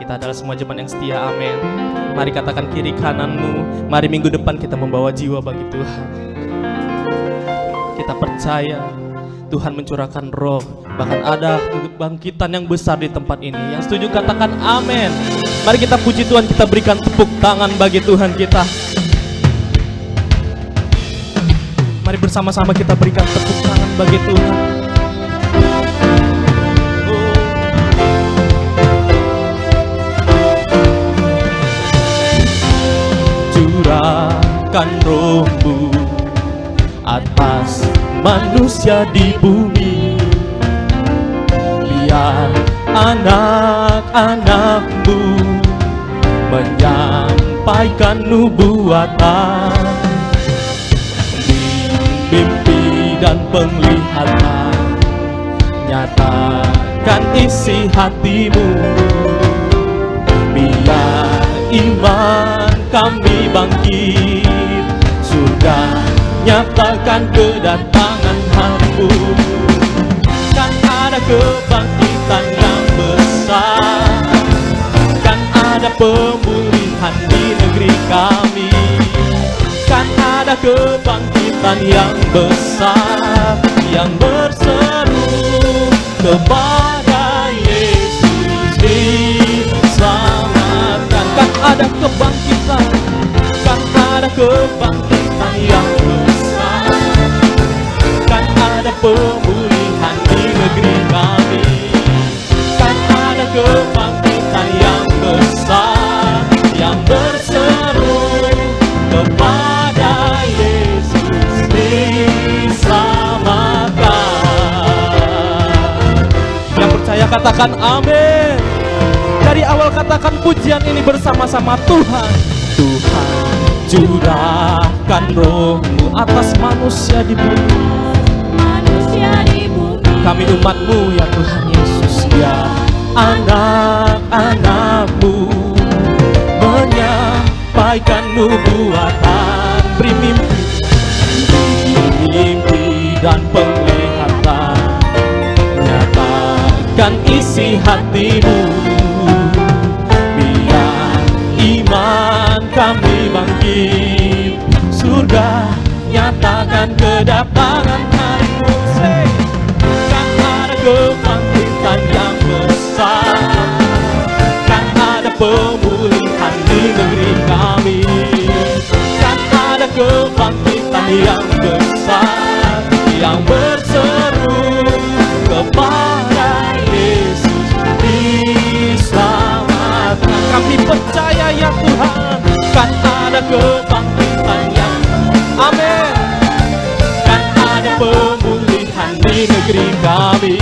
kita adalah semua jemaat yang setia, amin. Mari katakan kiri kananmu, mari minggu depan kita membawa jiwa bagi Tuhan. Kita percaya Tuhan mencurahkan roh, bahkan ada kebangkitan yang besar di tempat ini. Yang setuju katakan amin. Mari kita puji Tuhan, kita berikan tepuk tangan bagi Tuhan kita. Mari bersama-sama kita berikan tepuk tangan bagi Tuhan. Curahkan roh-Mu atas manusia di bumi, biar anak-anak-Mu menyampaikan nubuatan, mimpi dan penglihatan, nyatakan isi hati-Mu, biar iman kami bangkit, surga nyatakan kedatangan Hari-Mu. Kan ada kebangkitan yang besar, kan ada pemulihan di negeri kami, kan ada kebangkitan yang besar, yang berseru kepada Yesus diselamatkan. Kan ada kebangkitan, kan ada kebangkitan yang besar, kan ada pemulihan di negeri kami, kan ada kebangkitan yang besar, yang berseru kepada Yesus diselamatkan. Yang percaya katakan amin. Dari awal katakan pujian ini bersama-sama. Tuhan, Tuhan curahkan roh-Mu atas manusia di bumi, kami umat-Mu ya Tuhan Yesus, ya anak-anak-Mu menyampaikan nubuatan, beri mimpi dan penglihatan, nyatakan isi hati-Mu, biar iman kami bangkit, surga nyatakan kedatangan Hari-Mu. Kan ada kebangkitan yang besar, kan ada pemulihan di negeri kami, kan ada kebangkitan yang besar, yang berseru kepada Yesus diselamatkan. Kami percaya ya Tuhan, kan ada kebangkitan yang, amin, kan ada pemulihan di negeri kami,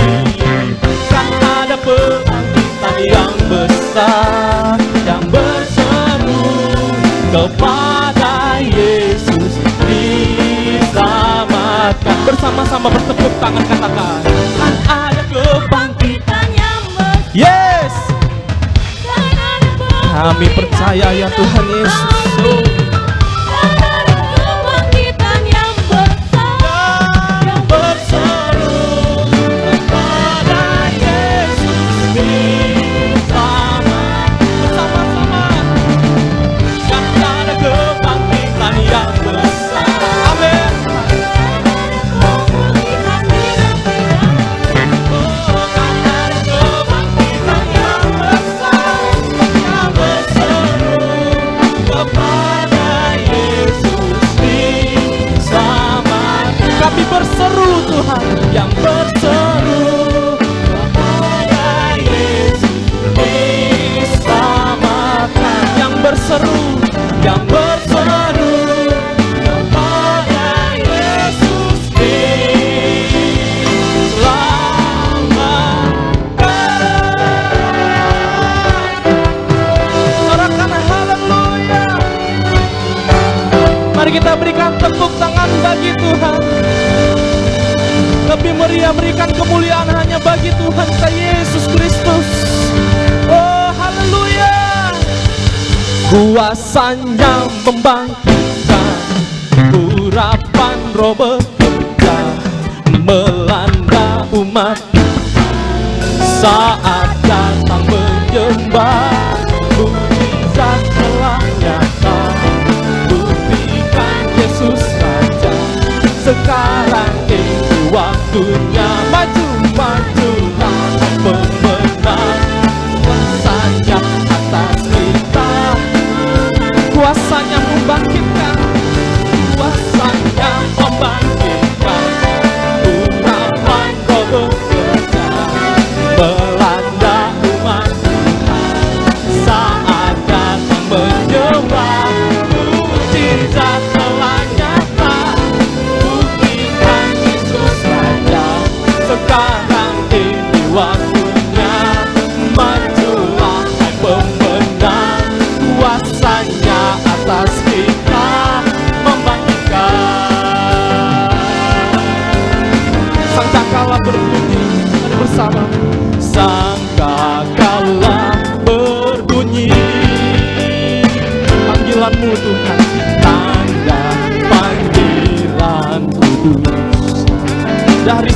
kan ada kebangkitan yang besar, yang berseru kepada Yesus diselamatkan. Bersama-sama bertepuk tangan katakan, kan ada kebangkitan yang besar. Yes, kami percaya ya Tuhan Yesus. Berseru Tuhan, yang berseru kepada Yesus diselamatkan, yang berseru kepada Yesus diselamatkan. Sorakan haleluya. Mari kita berikan tepuk tangan bagi Tuhan. Lebih meriah berikan kemuliaan hanya bagi Tuhan kita Yesus Kristus. Oh haleluya. Kuasanya membangkitkan, urapan roh bekerja melanda umat saat datang menyembah.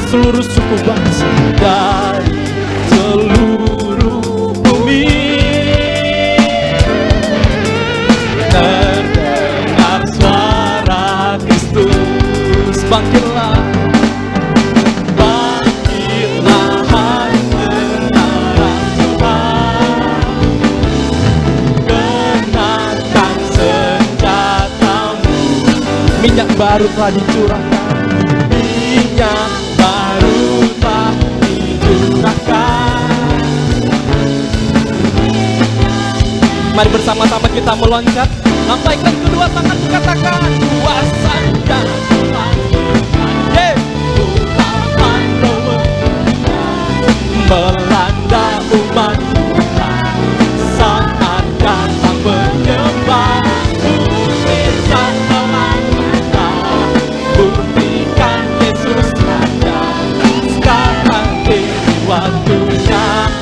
seluruh suku bangsa dari seluruh bumi. Terdengar suara Kristus, bangkitlah, bangkitlah hai tentara Tuhan, kenakan senjatamu. Minyak baru telah dicurahkan, minyak baru telah dicurahkan. Mari bersama-sama kita meloncat, lambaikan kedua tangan, katakan kuasanya melanda umat Tuhan saat datang penyembah. Mujizat telah nyata, buktikan Yesus ada. Sekarang ini waktunya,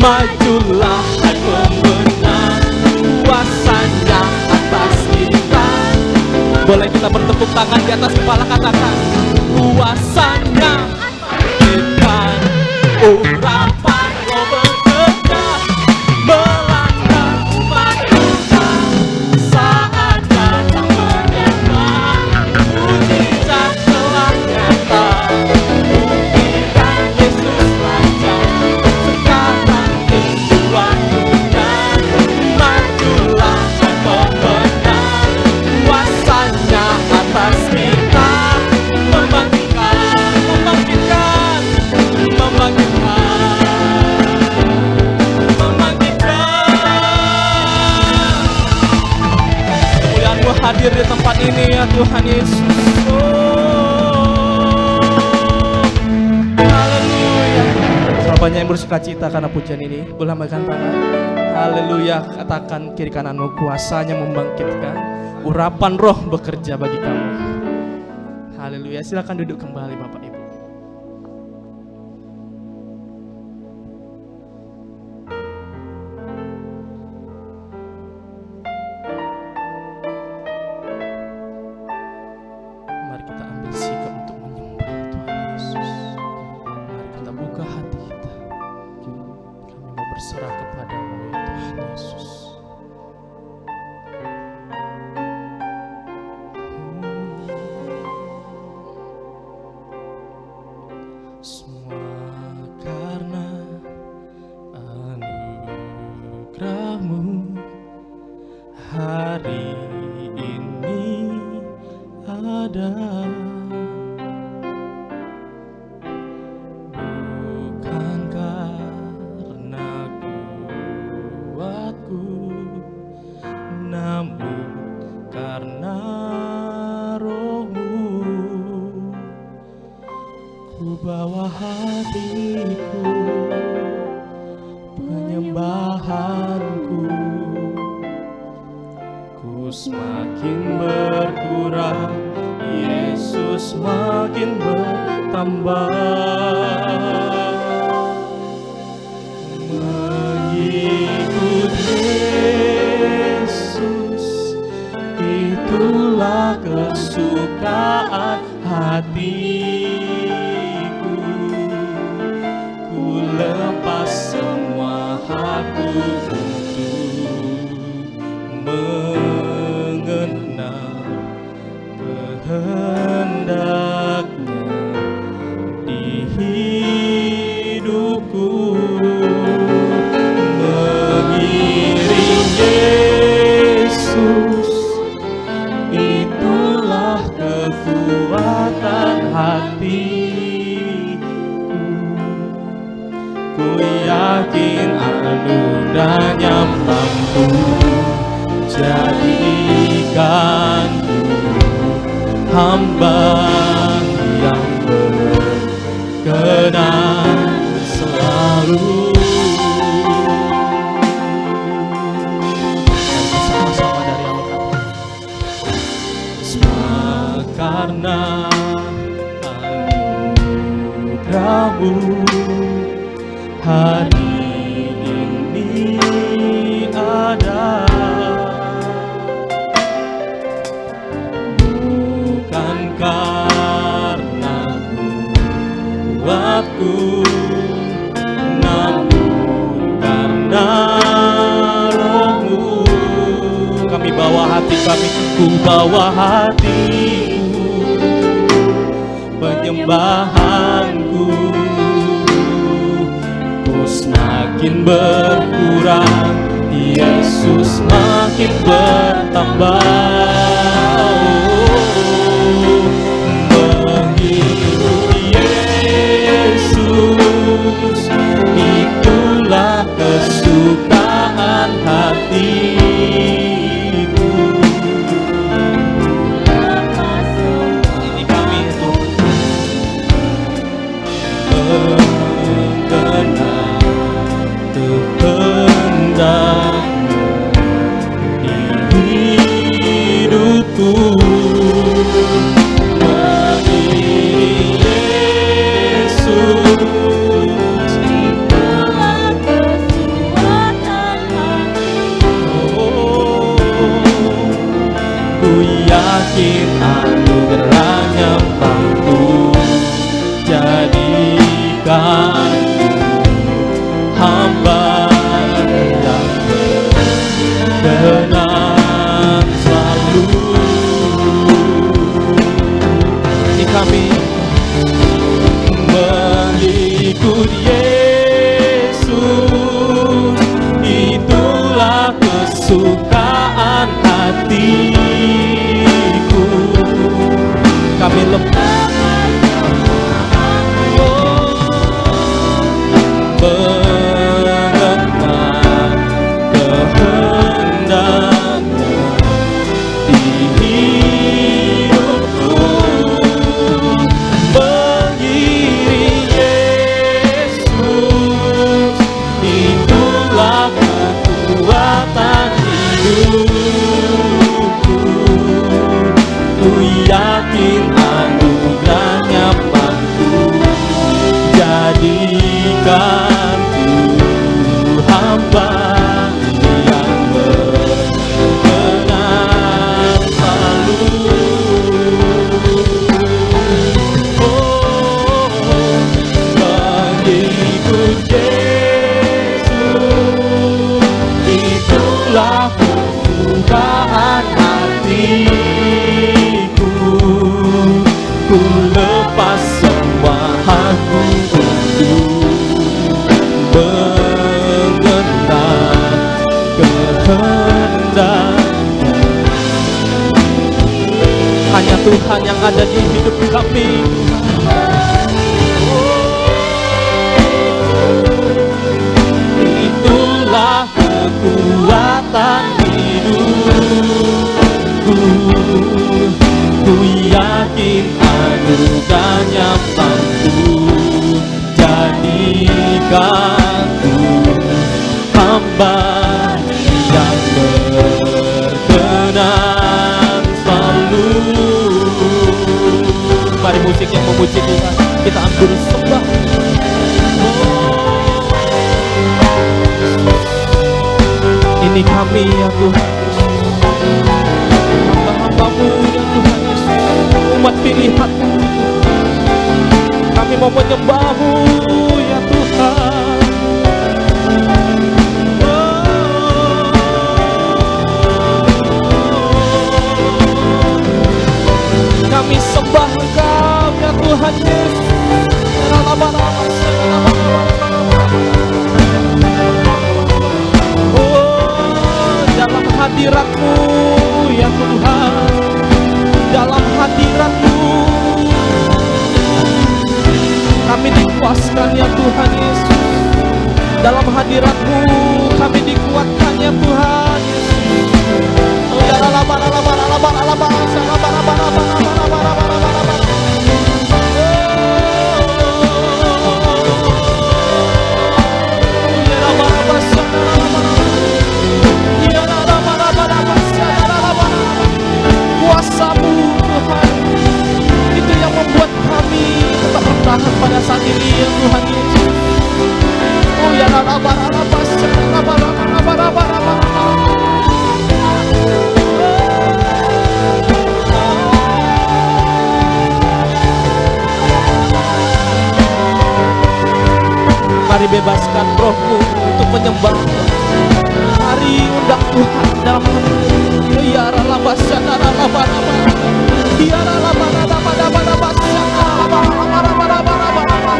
majulah hai pemenang, kuasanya atas kita. Boleh kita bertepuk tangan di atas kepala, katakan kuasanya kita. Urapan Roh bekerja melanda umat Tuhan saat datang penyembah. Mujizat telah nyata, buktikan Yesus Raja. Sekarang ini waktunya, majulah hai pemenang, kuasanya atas kita. Membangkitkan, membangkitkan, kemuliaan-Mu hadir di tempat ini ya Tuhan Yesus. Haleluya. Berapa banyak yang bersuka cita karena pujian ini, boleh lambaikan tangan. Haleluya. Katakan kiri kananmu, kuasanya membangkitkan, urapan Roh bekerja bagi kamu. Haleluya. Silakan duduk kembali Bapak Ibu. Mari kita ambil sikap untuk menyembah Tuhan Yesus. Mari kita buka hati kita. Kami mau berserah kepada-Mu ya Tuhan Yesus. Semua karena anugerah-Mu hari ini ada, bukan karena kuatku, namun karena Roh-Mu. Ku bawa hatiku, penyembahanku, ku semakin berkurang, Yesus makin bertambah. Mengikut Yesus, itulah kesukaan hatiku. Ku lepas semua hakku untuk mengenal kehendaknya di hidupku. Mengiring Yesus, itulah kekuatan hatiku. Ku yakin anugerahnya mampu jadikanku hamba yang berkenan selalu. Sama-sama dari awal kata. Semua karena anugerah-Mu hari ini ada, bukan karena kami bawa hati kami, ku bawa hatiku, penyembahanku, ku semakin berkurang, Yesus makin bertambah. Mengikuti Yesus, itulah kesukaan hatiku. Ini kami mengenal kehendak di hidupku. Yakin anugerahnya mampu jadikan hamba yang berkenan selalu. Ini kami mengikut Yesus, itulah kesukaan hati. Kami lepas mengenal kehendaknya di hidupku. Mengiring Yesus, itulah kekuatan hidupku. Ku yakin anugerahnya mampu jadikanku hamba yang berkenan selalu. Oh, mengikut Yesus, itulah kesukaan hati. Ku lepas semua hakku untuk mengenal kehendaknya. Hanya Tuhan yang ada di hidup kami. Itulah kekuatan hidupku. Ku yakin anugerahnya mampu jadikanku hamba yang berkenan selalu. Mari musik yang memuji Tuhan, kita anggur sembah. Ini kami ya Tuhan, hamba-hambamu ya Tuhan Yesus, umat pilihan-Mu. Kami mau menyembah-Mu ya Tuhan. Kami sembah Engkau ya Tuhan Yesus. Dalam hadirat-Mu ya Tuhan, dalam hadirat-Mu kami dikuaskan ya Tuhan Yesus. Dalam hadirat-Mu kami dikuatkan ya Tuhan Yesus. Kuasa-Mu Tuhan, itu yang membuat kami tetap bertahan pada saat ini ya Tuhan Yesus. Oh ya Mari bebaskan roh-Mu untuk menyembah. Mari undang Tuhan dalam hati. Ya ralaba syana ralaba raba. Ya ralaba raba raba raba syana ralaba raba raba raba raba.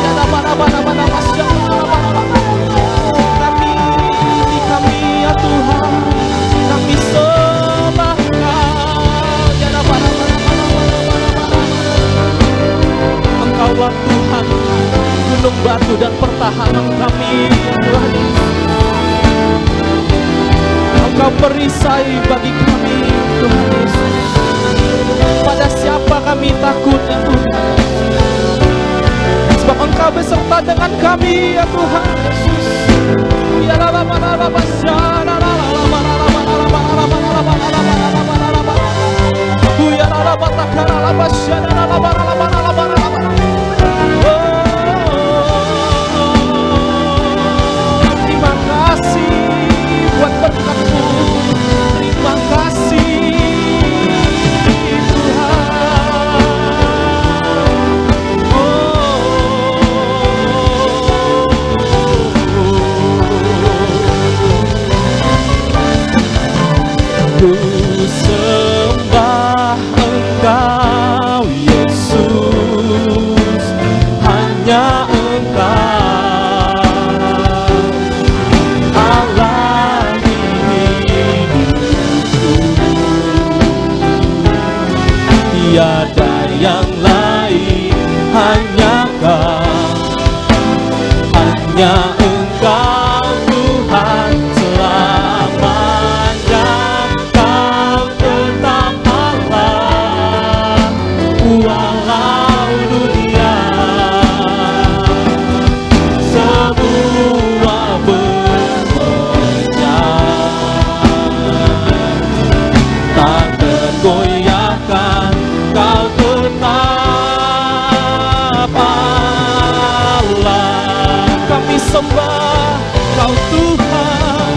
Ya raba raba raba raba syana raba raba. Kami ya Tuhan, kami sembah Kau. Ya raba raba raba raba raba raba. Engkaulah Tuhan, gunung batu dan pertahanan kami, Tuhan Yesus. Engkau perisai bagi kami, Tuhan Yesus. Pada siapa kami takut, ya Tuhan? Sebab Engkau beserta dengan kami, ya Tuhan Yesus. Ya ralaba raba syana ralaba raba raba raba raba raba raba. Ya ralaba takara raba syana ralaba raba raba raba. Terima kasih buat berkat-Mu. Terima kasih Tuhan. Ku sembah Engkau Yesus, hanya Engkau Allah hidupku, tiada yang lain, hanya Kau, hanya Engkau Tuhan selamanya. Kau tetap Allah walau dunia semua berpecah, tak tergoyahkan. Kau tetap Allah. Kami sembah Kau Tuhan,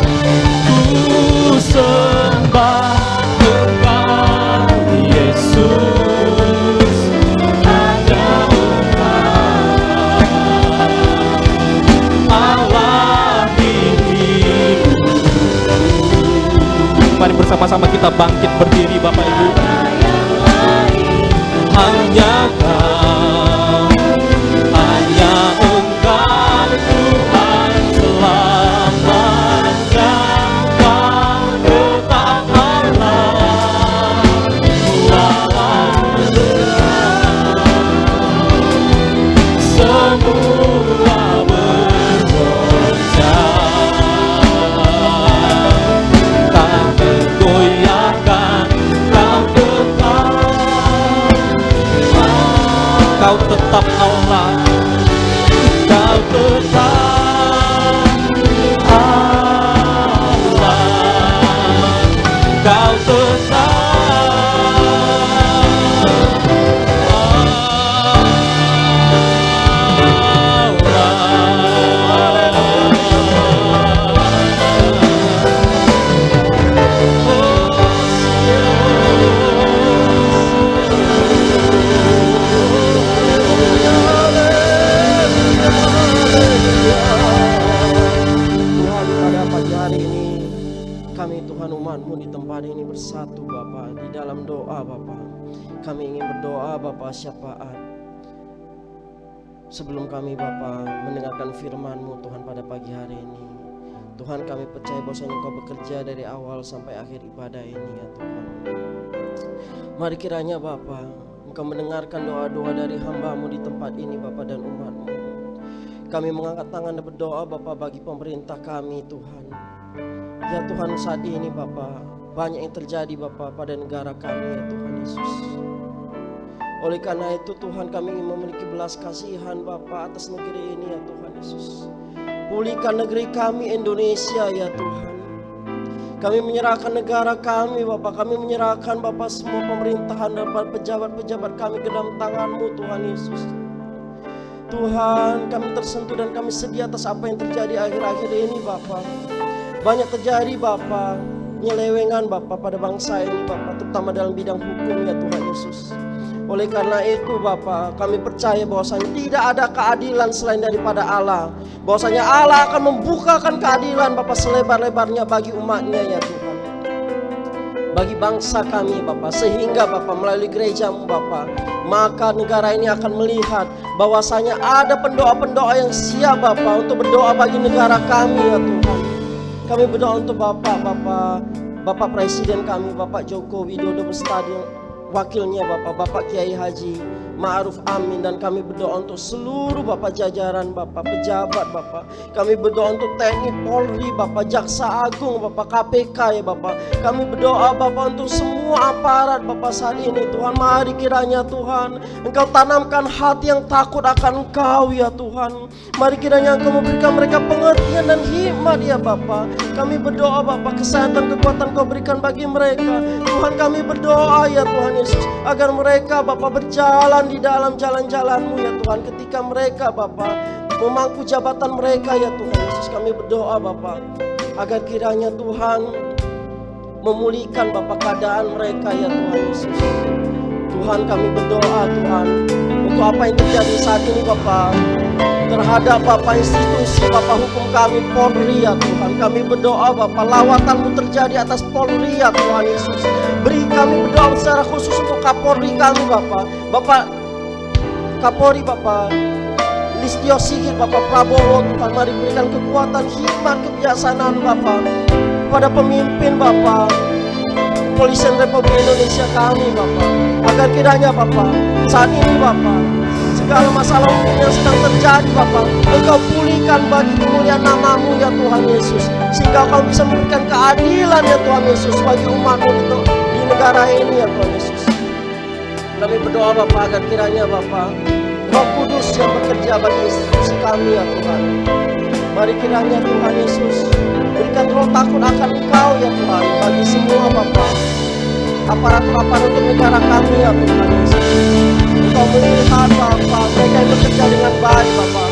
ku sembah Engkau Yesus, hanya Engkau Allah hidupku. Mari bersama-sama kita bangkit berdiri, Bapak Ibu. Hanya Kau, hanya Engkau Tuhan selamanya. Kau tetap Allah walau semua berpecah, tak tergoyahkan. Kau tetap Allah, Kau tetap Allah, Kau tetap bersatu Bapa di dalam doa Bapa. Kami ingin berdoa Bapa syafaat. Sebelum kami Bapa mendengarkan firman-Mu Tuhan pada pagi hari ini, Tuhan kami percaya bahwa Engkau bekerja dari awal sampai akhir ibadah ini ya Tuhan. Mari kiranya Bapa Engkau mendengarkan doa-doa dari hamba-Mu di tempat ini Bapa dan umat-Mu. Kami mengangkat tangan dan berdoa Bapa bagi pemerintah kami Tuhan. Ya Tuhan, saat ini Bapa banyak yang terjadi Bapa pada negara kami ya Tuhan Yesus. Oleh karena itu Tuhan, kami ingin memiliki belas kasihan Bapa atas negeri ini ya Tuhan Yesus. Pulihkan negeri kami Indonesia ya Tuhan. Kami menyerahkan negara kami Bapa. Kami menyerahkan Bapa semua pemerintahan dan pejabat-pejabat kami ke dalam tangan-Mu Tuhan Yesus. Tuhan, kami tersentuh dan kami sedih atas apa yang terjadi akhir-akhir ini Bapa. Banyak terjadi Bapa, penyelewengan Bapa pada bangsa ini Bapa, terutama dalam bidang hukum ya Tuhan Yesus. Oleh karena itu Bapa, kami percaya bahwasanya tidak ada keadilan selain daripada Allah. Bahwasanya Allah akan membukakan keadilan Bapa selebar-lebarnya bagi umatnya ya Tuhan. Bagi bangsa kami Bapa, sehingga Bapa melalui gerejamu Bapa, maka negara ini akan melihat bahwasanya ada pendoa-pendoa yang siap Bapa untuk berdoa bagi negara kami ya Tuhan. Kami berdoa untuk Bapak Presiden kami, Bapak Joko Widodo beserta wakilnya Bapak Kiai Haji Ma'ruf Amin, dan kami berdoa untuk seluruh Bapak jajaran Bapak pejabat Bapak. Kami berdoa untuk TNI, Polri, Bapak Jaksa Agung, Bapak KPK ya Bapak. Kami berdoa Bapak untuk semua aparat Bapak saat ini Tuhan. Mari kiranya Tuhan Engkau tanamkan hati yang takut akan Engkau ya Tuhan. Mari kiranya Engkau memberikan mereka pengertian dan hikmat ya Bapak. Kami berdoa Bapak, kesehatan kekuatan Kau berikan bagi mereka Tuhan. Kami berdoa ya Tuhan Yesus, agar mereka Bapak berjalan di dalam jalan-jalan-Mu ya Tuhan. Ketika mereka Bapak memangku jabatan mereka ya Tuhan Yesus, kami berdoa Bapak agar kiranya Tuhan memulihkan Bapak keadaan mereka ya Tuhan Yesus. Tuhan, kami berdoa Tuhan untuk apa yang terjadi saat ini Bapak terhadap Bapak institusi Bapak hukum kami Polri ya Tuhan. Kami berdoa Bapak lawatan-Mu terjadi atas Polri ya Tuhan Yesus. Beri kami berdoa secara khusus untuk Kapolri kami Bapak Kapolri Bapak Listio Sigit Bapak Prabowo Tuhan. Mari berikan kekuatan, hikmat, kebijaksanaan Bapak kepada pemimpin Bapak Kepolisian Republik Indonesia kami Bapak, agar kiranya Bapak saat ini Bapak segala masalah hukum yang sedang terjadi Bapak Engkau pulihkan bagi kemuliaan nama-Mu ya Tuhan Yesus, sehingga Engkau bisa memberikan keadilan ya Tuhan Yesus bagi umat-Mu di negara ini ya Tuhan Yesus. Kami berdoa Bapak agar kiranya Bapak Roh Kudus yang bekerja bagi institusi kami ya Tuhan. Mari kiranya Tuhan Yesus berikan roh takut akan Engkau ya Tuhan bagi semua Bapak aparatur untuk negara kami ya Tuhan Yesus. Engkau melihat Bapak mereka yang bekerja dengan baik Bapak.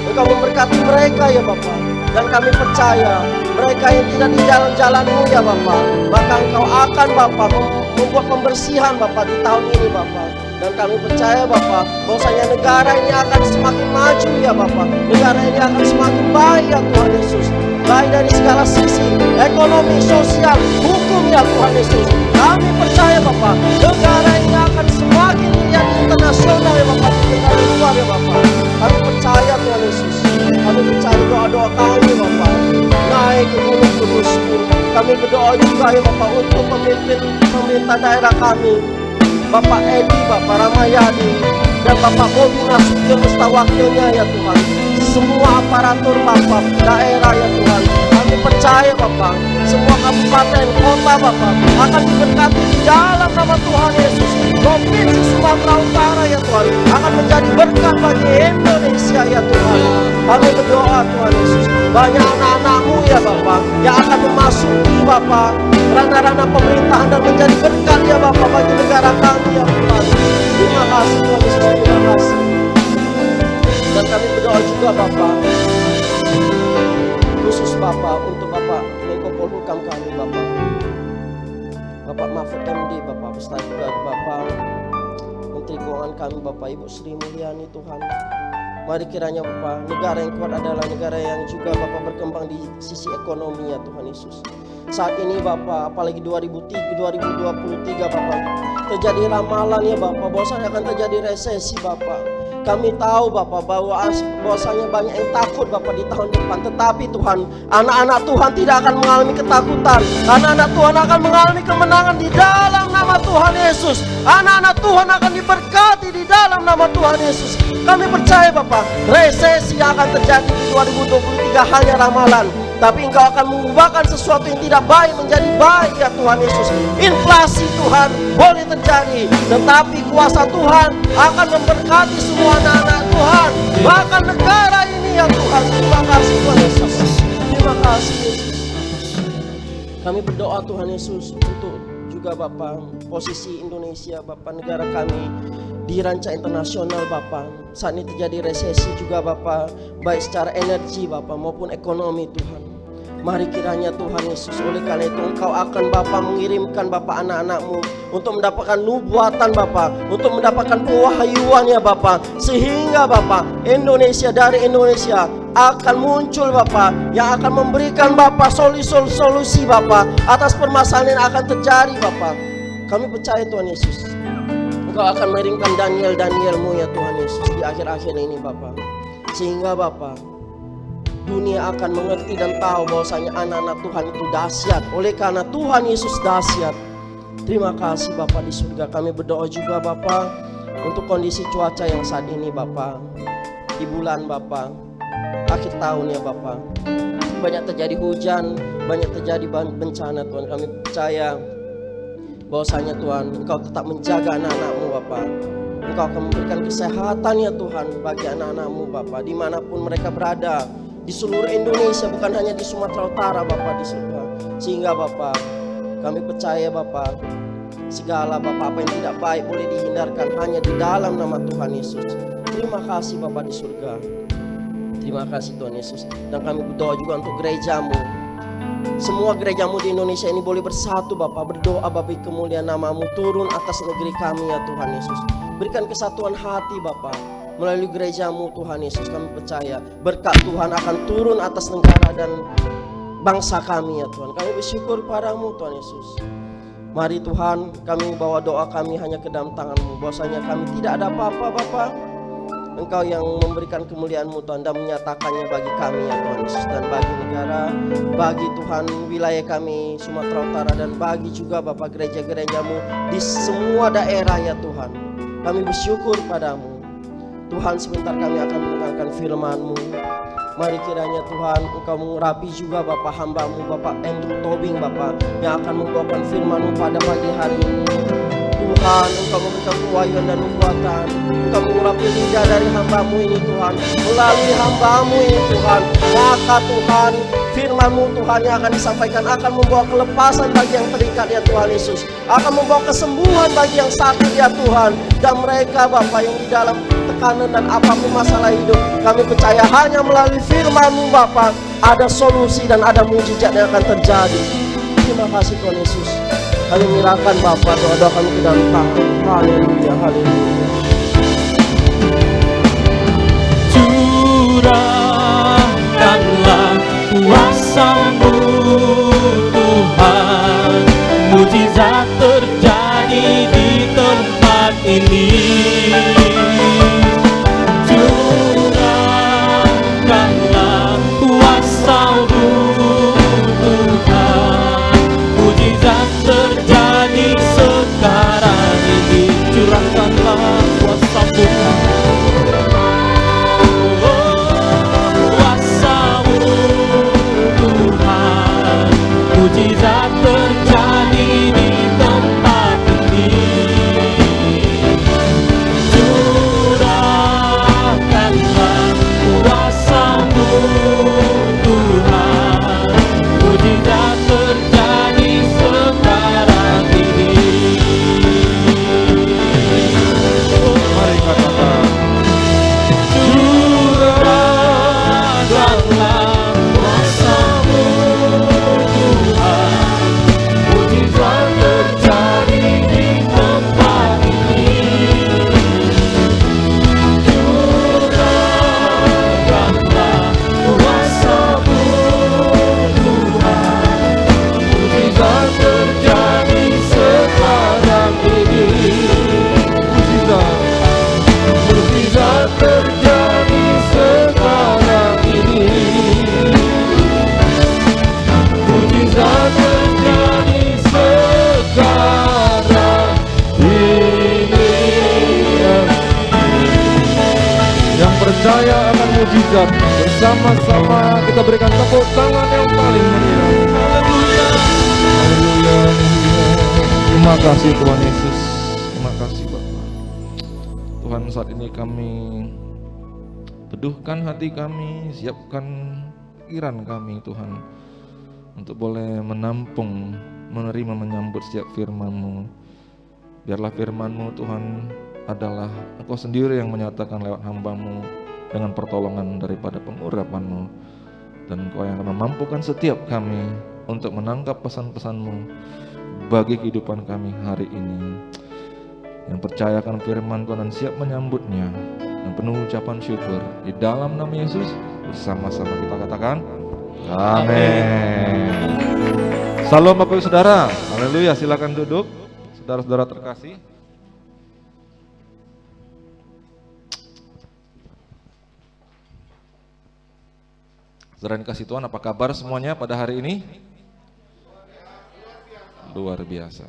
Engkau memberkati mereka ya Bapak. Dan kami percaya mereka yang tidak di jalan-jalan-Mu ya Bapak, maka Engkau akan Bapak membuat pembersihan Bapak di tahun ini Bapak. Dan kami percaya Bapak bahwasanya negara ini akan semakin maju ya Bapak. Negara ini akan semakin baik ya Tuhan Yesus, baik dari segala sisi, ekonomi, sosial, hukum ya Tuhan Yesus. Kami percaya Bapak negara ini akan semakin dilihat internasional ya Bapak, di negara luar ya Bapak. Kami percaya Tuhan Yesus. Kami percaya doa-doa kami Bapak naik ke Gunung Kudus-Mu. Kami berdoa juga ya Bapak untuk pemimpin pemerintah daerah kami, Bapak Edi, Bapak Ramayadi, dan Bapak Bobi Nasution beserta wakilnya ya Tuhan. Semua aparatur Bapak daerah ya Tuhan. Kami percaya Bapak semua kabupaten kota Bapak akan diberkati di dalam nama Tuhan Yesus. Provinsi Sumatera Utara ya Tuhan akan menjadi berkat bagi Indonesia ya Tuhan. Kami berdoa Tuhan Yesus, banyak anak-anak-Mu ya Bapak yang akan memasuki Bapak ranah-ranah pemerintahan dan menjadi berkat ya Bapak bagi negara kami ya Tuhan. Terima kasih Tuhan Yesus, terima kasih. Dan kami berdoa juga Bapak khusus Bapak untuk Bapak Menko Polhukam kami Bapak Mahfud MD Bapak beserta juga Bapak Menteri Keuangan kami Bapak Ibu Sri Mulyani Tuhan. Mari kiranya Bapak negara yang kuat adalah negara yang juga Bapak berkembang di sisi ekonomi ya Tuhan Yesus. Saat ini Bapak apalagi 2023 Bapak terjadi ramalan ya Bapak bahwasanya akan terjadi resesi Bapak. Kami tahu Bapak bahwasanya banyak yang takut Bapak di tahun depan. Tetapi Tuhan, anak-anak Tuhan tidak akan mengalami ketakutan. Anak-anak Tuhan akan mengalami kemenangan di dalam nama Tuhan Yesus. Anak-anak Tuhan akan diberkati di dalam nama Tuhan Yesus. Kami percaya Bapak, resesi yang akan terjadi di 2023 hanya ramalan. Tapi Engkau akan mengubahkan sesuatu yang tidak baik menjadi baik ya Tuhan Yesus. Inflasi Tuhan boleh terjadi, tetapi kuasa Tuhan akan memberkati semua anak-anak Tuhan, bahkan negara ini ya Tuhan. Terima kasih Tuhan Yesus. Terima kasih Yesus. Kami berdoa Tuhan Yesus untuk juga Bapak posisi Indonesia Bapak negara kami di ranca internasional Bapak. Saat ini terjadi resesi juga Bapak, baik secara energi Bapak maupun ekonomi Tuhan. Mari kiranya Tuhan Yesus, oleh karena itu Engkau akan Bapa mengirimkan Bapa anak-anak-Mu untuk mendapatkan nubuatan Bapa, untuk mendapatkan pewahyuan ya Bapa, sehingga Bapa Indonesia, dari Indonesia akan muncul Bapa yang akan memberikan Bapa solusi Bapa atas permasalahan yang akan terjadi Bapa. Kami percaya Tuhan Yesus, Engkau akan mengirimkan Daniel-Mu ya Tuhan Yesus di akhir-akhir ini Bapa, sehingga Bapa dunia akan mengerti dan tahu bahwasanya anak-anak Tuhan itu dahsyat. Oleh karena Tuhan Yesus dahsyat. Terima kasih Bapa di surga. Kami berdoa juga Bapa untuk kondisi cuaca yang saat ini Bapa, di bulan Bapa akhir tahun ya Bapa, banyak terjadi hujan, banyak terjadi bencana Tuhan. Kami percaya bahwasanya Tuhan Engkau tetap menjaga anak-anak-Mu Bapa. Engkau akan memberikan kesehatan ya Tuhan bagi anak-anak-Mu Bapa, dimanapun mereka berada di seluruh Indonesia, bukan hanya di Sumatera Utara Bapa di surga. Sehingga Bapa kami percaya Bapa, segala Bapa apa yang tidak baik boleh dihindarkan hanya di dalam nama Tuhan Yesus. Terima kasih Bapa di surga. Terima kasih Tuhan Yesus. Dan kami berdoa juga untuk gereja-Mu. Semua gereja-Mu di Indonesia ini boleh bersatu Bapa, berdoa Bapa kemuliaan nama-Mu turun atas negeri kami ya Tuhan Yesus. Berikan kesatuan hati Bapa melalui gereja-Mu Tuhan Yesus. Kami percaya berkat Tuhan akan turun atas negara dan bangsa kami ya Tuhan. Kami bersyukur padamu Tuhan Yesus. Mari Tuhan, kami bawa doa kami hanya ke dalam tangan-Mu, bahwasanya kami tidak ada apa-apa Bapa. Engkau yang memberikan kemuliaan-Mu Tuhan dan menyatakannya bagi kami ya Tuhan Yesus, dan bagi negara, bagi Tuhan wilayah kami Sumatera Utara, dan bagi juga Bapa gereja-gereja-Mu di semua daerah ya Tuhan. Kami bersyukur padamu Tuhan. Sebentar kami akan mendengarkan firman-Mu. Mari kiranya Tuhan Engkau mengurapi juga Bapak hamba-Mu Bapak Andrew Tobing Bapak yang akan membawakan firman-Mu pada pagi hari ini. Tuhan Engkau memberikan kewahyuan dan nubuatan. Engkau mengurapi lidah dari hamba-Mu ini Tuhan, melalui hamba-Mu ini Tuhan. Maka Tuhan firman-Mu Tuhan yang akan disampaikan akan membawa kelepasan bagi yang terikat ya Tuhan Yesus, akan membawa kesembuhan bagi yang sakit ya Tuhan. Dan mereka Bapak yang di dalam tekanan dan apapun masalah hidup, kami percaya hanya melalui firman-Mu Bapak ada solusi dan ada mujizat yang akan terjadi. Terima kasih Tuhan Yesus. Kami menyerahkan Bapak doa-doa kami ke dalam tangan. Haleluya, haleluya. Curahkanlah kuasa-Mu Tuhan, mujizat terjadi di tempat ini. Curahkanlah kuasa-Mu Tuhan, mujizat terjadi sekarang ini. Curahkanlah kuasa-Mu, mujizat terjadi di tempat ini. Curahkanlah kuasa-Mu Tuhan, mujizat terjadi sekarang ini. Mari katakan, Curahkanlah kuasa-Mu Tuhan, mujizat terjadi di tempat ini. Curahkanlah kuasa-Mu Tuhan, mujizat terjadi sekarang ini. Mujizat terjadi sekarang ini. Mujizat terjadi sekarang ini. yang percaya akan mujizat, bersama-sama kita berikan tepuk tangan yang paling meriah. Haleluya. Haleluya, haleluya. Terima kasih Tuhan Yesus. Terima kasih Bapak. Tuhan, saat ini kami teduhkan hati kami, siapkan pikiran kami Tuhan, untuk boleh menampung, menerima, menyambut setiap firman-Mu. Biarlah firman-Mu Tuhan adalah Engkau sendiri yang menyatakan lewat hamba-Mu dengan pertolongan daripada pengurapan-Mu. dan Engkau yang akan memampukan setiap kami untuk menangkap pesan-pesan-Mu bagi kehidupan kami hari ini. Yang percaya akan firman Tuhan dan siap menyambutnya dan penuh ucapan syukur di dalam nama Yesus, bersama-sama kita katakan amin. Salam Bapak Ibu Saudara, haleluya. Silakan duduk saudara-saudara terkasih. Saudara yang dikasihi Tuhan, apa kabar semuanya pada hari ini? Luar biasa.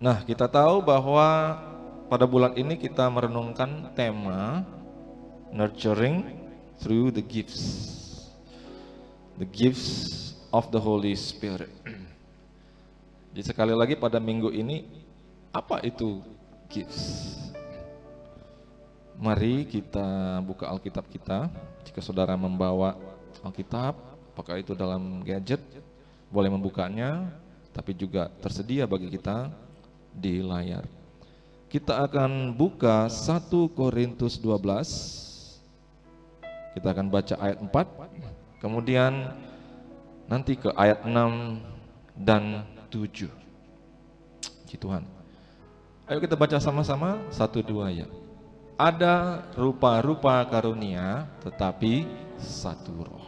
Nah, kita tahu bahwa pada bulan ini kita merenungkan tema Nurturing through the gifts. The gifts of the Holy Spirit. Jadi sekali lagi pada minggu ini, apa itu gifts? Mari kita buka Alkitab kita. Jika saudara membawa Alkitab, apakah itu dalam gadget, boleh membukanya, tapi juga tersedia bagi kita di layar. Kita akan buka 1 Korintus 12. Kita akan baca ayat 4, kemudian nanti ke ayat 6 dan 7. Puji Tuhan. Ayo kita baca sama-sama, 1, 2 ya. Ada rupa-rupa karunia, tetapi satu roh.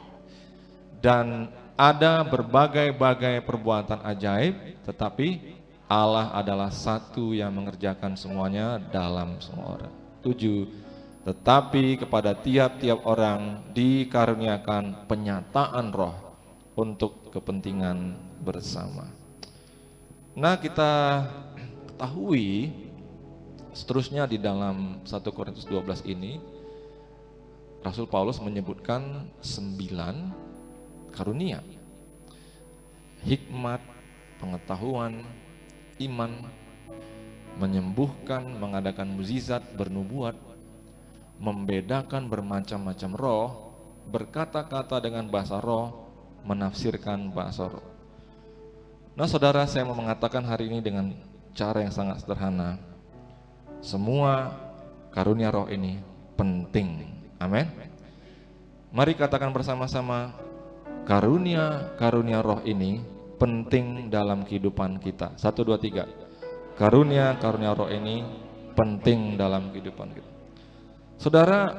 Dan ada berbagai-bagai perbuatan ajaib, tetapi Allah adalah satu yang mengerjakan semuanya dalam semua orang. 7. Tetapi kepada tiap-tiap orang dikaruniakan penyataan roh untuk kepentingan bersama. Nah, kita ketahui seterusnya di dalam 1 Korintus 12 ini, Rasul Paulus menyebutkan 9 karunia. Hikmat, pengetahuan, iman, menyembuhkan, mengadakan mukjizat, bernubuat, membedakan bermacam-macam roh, berkata-kata dengan bahasa roh, menafsirkan bahasa roh. Nah saudara, saya mau mengatakan hari ini dengan cara yang sangat sederhana. Semua karunia roh ini penting. Amin. Mari katakan bersama-sama, karunia roh ini penting dalam kehidupan kita. 1, 2, 3. Karunia roh ini penting dalam kehidupan kita. Saudara,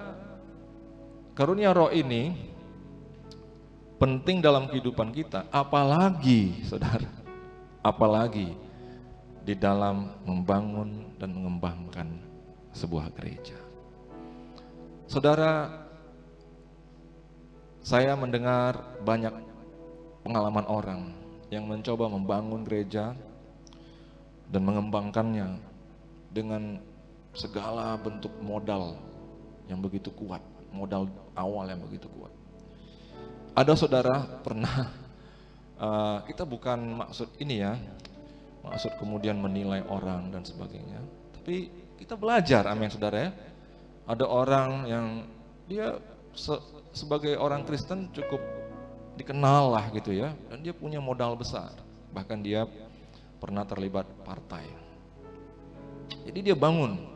karunia roh ini penting dalam kehidupan kita, apalagi saudara, apalagi di dalam membangun dan mengembangkan sebuah gereja. Saudara, saya mendengar banyak pengalaman orang yang mencoba membangun gereja dan mengembangkannya dengan segala bentuk modal yang begitu kuat, modal awal yang begitu kuat. Ada saudara pernah, kita bukan maksud ini ya, maksud kemudian menilai orang dan sebagainya, tapi kita belajar, amin saudara ya. Ada orang yang dia sebagai orang Kristen cukup dikenal lah gitu ya, dan dia punya modal besar, bahkan dia pernah terlibat partai. Jadi dia bangun,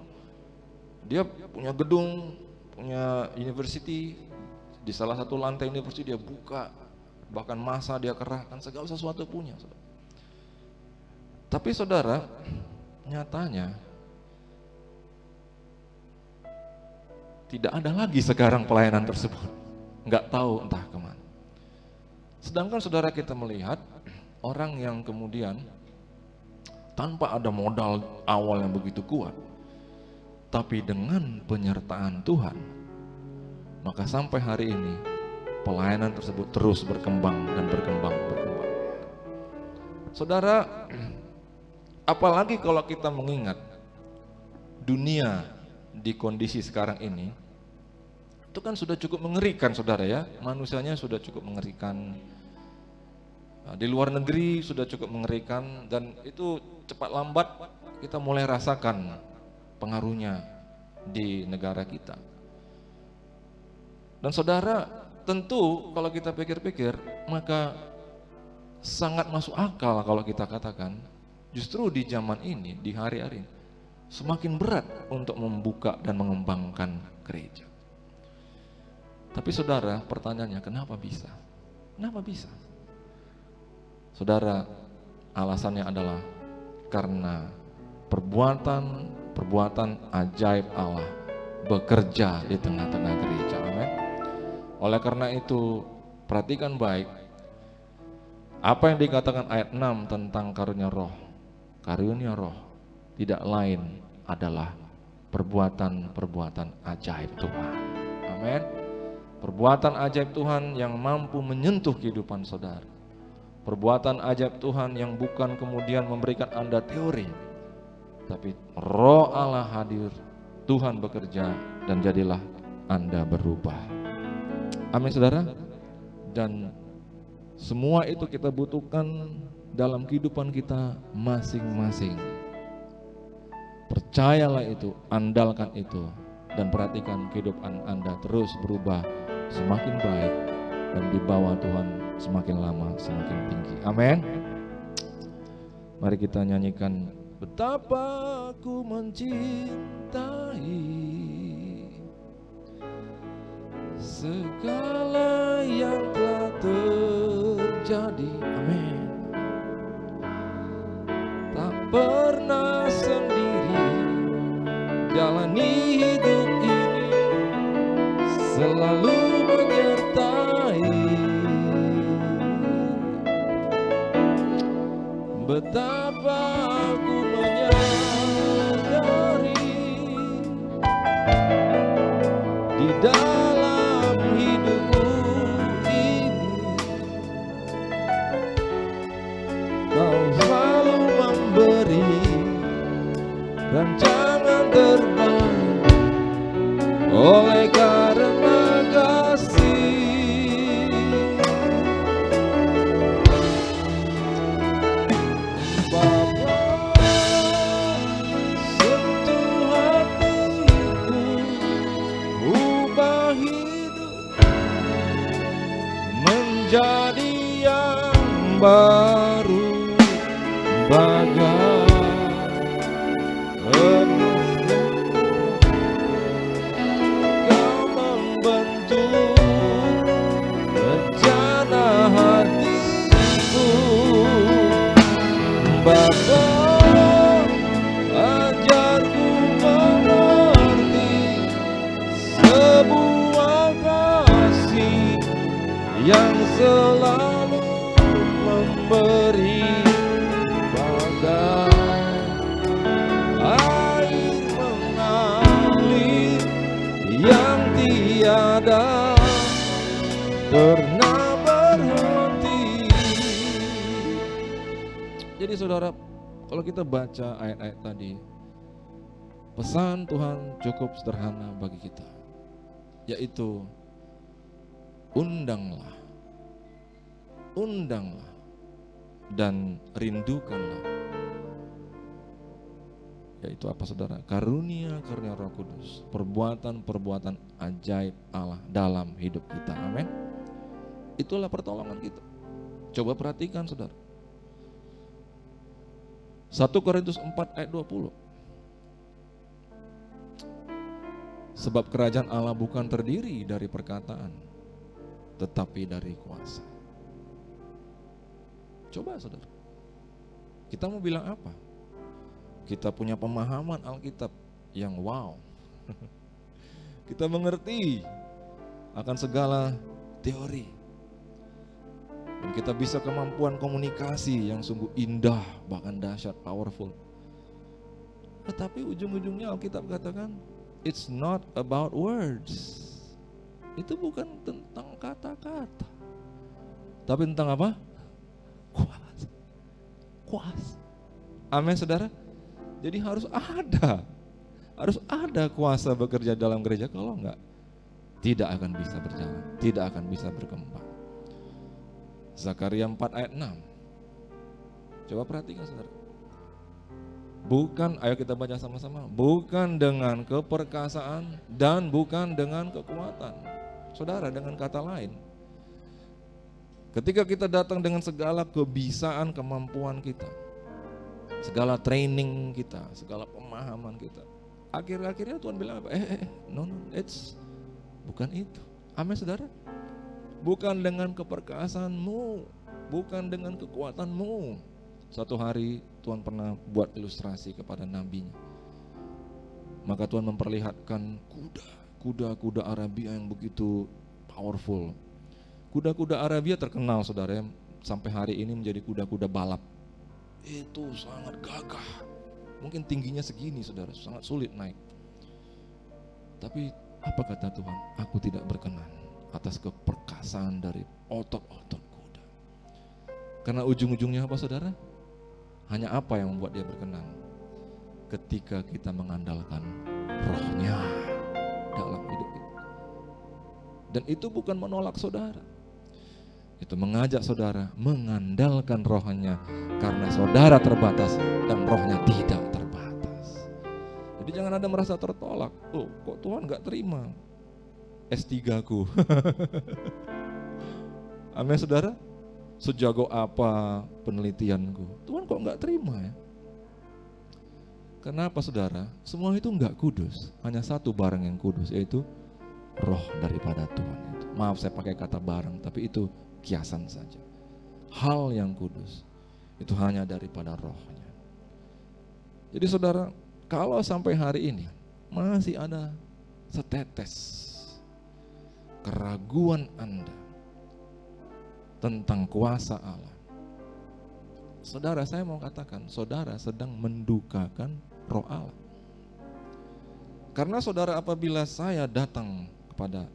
dia punya gedung, punya university, di salah satu lantai university dia buka, bahkan masa dia kerahkan, segala sesuatu punya. Tapi saudara, nyatanya tidak ada lagi sekarang pelayanan tersebut. Nggak tahu entah kemana. Sedangkan saudara kita melihat orang yang kemudian tanpa ada modal awal yang begitu kuat, tapi dengan penyertaan Tuhan, maka sampai hari ini pelayanan tersebut terus berkembang dan berkembang. Saudara, apalagi kalau kita mengingat dunia di kondisi sekarang ini, itu kan sudah cukup mengerikan saudara ya, manusianya sudah cukup mengerikan, di luar negeri sudah cukup mengerikan, dan itu cepat lambat kita mulai rasakan pengaruhnya di negara kita. Dan saudara, tentu kalau kita pikir-pikir, maka sangat masuk akal kalau kita katakan justru di zaman ini, di hari-hari ini, semakin berat untuk membuka dan mengembangkan gereja. Tapi saudara, pertanyaannya kenapa bisa? Kenapa bisa? Saudara, alasannya adalah karena perbuatan ajaib Allah bekerja di tengah-tengah gereja. Amin. Oleh karena itu, perhatikan baik apa yang dikatakan ayat 6 tentang karunia roh. Karunia roh tidak lain adalah perbuatan ajaib Tuhan. Amin. Perbuatan ajaib Tuhan yang mampu menyentuh kehidupan saudara. Perbuatan ajaib Tuhan yang bukan kemudian memberikan Anda teori, tapi Roh Allah hadir, Tuhan bekerja, dan jadilah Anda berubah. Amin saudara. Dan semua itu kita butuhkan dalam kehidupan kita masing-masing. Percayalah itu, andalkan itu, dan perhatikan kehidupan Anda terus berubah semakin baik, dan di bawah Tuhan semakin lama semakin tinggi. Amin. Mari kita nyanyikan betapa aku mencintai segala yang telah terjadi. Amin. Tak pernah sendiri jalani hidup ini, selalu menyertai. Betapa aku menyadari di dalam hidupku ini Kau selalu memberi rancangan terbaik oleh karena kasih. Jadi yang baru bagai Kau membentuk rencana hatiku. Bapa, ajarku mengerti sebuah kasih yang selalu memberi bagai air mengalir yang tiada pernah berhenti. Jadi saudara, kalau kita baca ayat-ayat tadi, pesan Tuhan cukup sederhana bagi kita, yaitu undanglah dan rindukanlah. Yaitu apa saudara? Karunia Roh Kudus, perbuatan ajaib Allah dalam hidup kita. Amin. Itulah pertolongan kita. Coba perhatikan saudara, 1 Korintus 4 ayat 20. Sebab kerajaan Allah bukan terdiri dari perkataan, tetapi dari kuasa. Coba saudara, kita mau bilang apa? Kita punya pemahaman Alkitab yang wow. Kita mengerti akan segala teori, dan kita bisa kemampuan komunikasi yang sungguh indah, bahkan dahsyat, powerful. Tetapi ujung-ujungnya Alkitab katakan, it's not about words. Itu bukan tentang kata-kata, tapi tentang apa? Kuasa. Amin saudara. Jadi harus ada kuasa bekerja dalam gereja. Kalau enggak, tidak akan bisa berjalan, tidak akan bisa berkembang. Zakaria 4 ayat 6. Coba perhatikan saudara. Bukan, ayo kita baca sama-sama. Bukan dengan keperkasaan dan bukan dengan kekuatan. Saudara, dengan kata lain, ketika kita datang dengan segala kebisaan, kemampuan kita, segala training kita, segala pemahaman kita, akhir-akhirnya Tuhan bilang apa? No, it's bukan itu. Amin saudara. Bukan dengan keperkasaanmu, bukan dengan kekuatanmu. Satu hari Tuhan pernah buat ilustrasi kepada nabinya. Maka Tuhan memperlihatkan kuda-kuda Arabia yang begitu powerful. Kuda-kuda Arabia terkenal saudara, sampai hari ini menjadi kuda-kuda balap. Itu sangat gagah. Mungkin tingginya segini saudara, sangat sulit naik. Tapi apa kata Tuhan? Aku tidak berkenan atas keperkasaan dari otot-otot kuda. Karena ujung-ujungnya apa saudara? Hanya apa yang membuat dia berkenan? Ketika kita mengandalkan rohnya dalam hidup kita. Dan itu bukan menolak saudara. Itu mengajak saudara mengandalkan rohnya, karena saudara terbatas dan rohnya tidak terbatas. Jadi jangan ada merasa tertolak. Oh, kok Tuhan gak terima S3 ku? Amin saudara. Sejago apa penelitianku, Tuhan kok gak terima ya? Kenapa saudara? Semua itu gak kudus. Hanya satu barang yang kudus, yaitu roh daripada Tuhan itu. Maaf saya pakai kata barang, tapi itu kiasan saja. Hal yang kudus itu hanya daripada rohnya. Jadi saudara, kalau sampai hari ini masih ada setetes keraguan Anda tentang kuasa Allah, saudara, saya mau katakan saudara sedang mendukakan roh Allah. Karena saudara, apabila saya datang kepada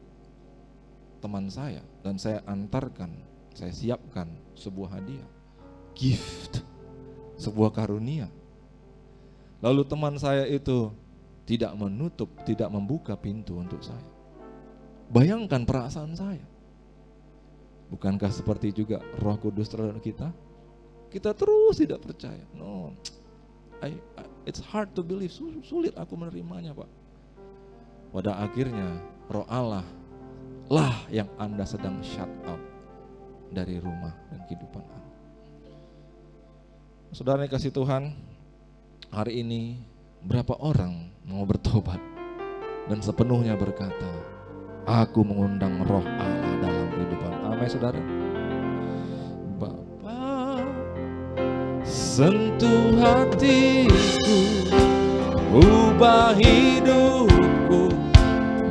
teman saya dan saya antarkan, saya siapkan sebuah hadiah, gift, sebuah karunia, lalu teman saya itu tidak menutup, tidak membuka pintu untuk saya, bayangkan perasaan saya. Bukankah seperti juga Roh Kudus terhadap kita? Kita terus tidak percaya. No, it's hard to believe, sulit aku menerimanya Pak. Pada akhirnya Roh Allah lah yang Anda sedang shut out dari rumah dan kehidupan Anda. Saudara yang kasih Tuhan, hari ini berapa orang mau bertobat dan sepenuhnya berkata, aku mengundang Roh Allah dalam kehidupan. Amin saudara. Bapa, sentuh hatiku, ubah hidupku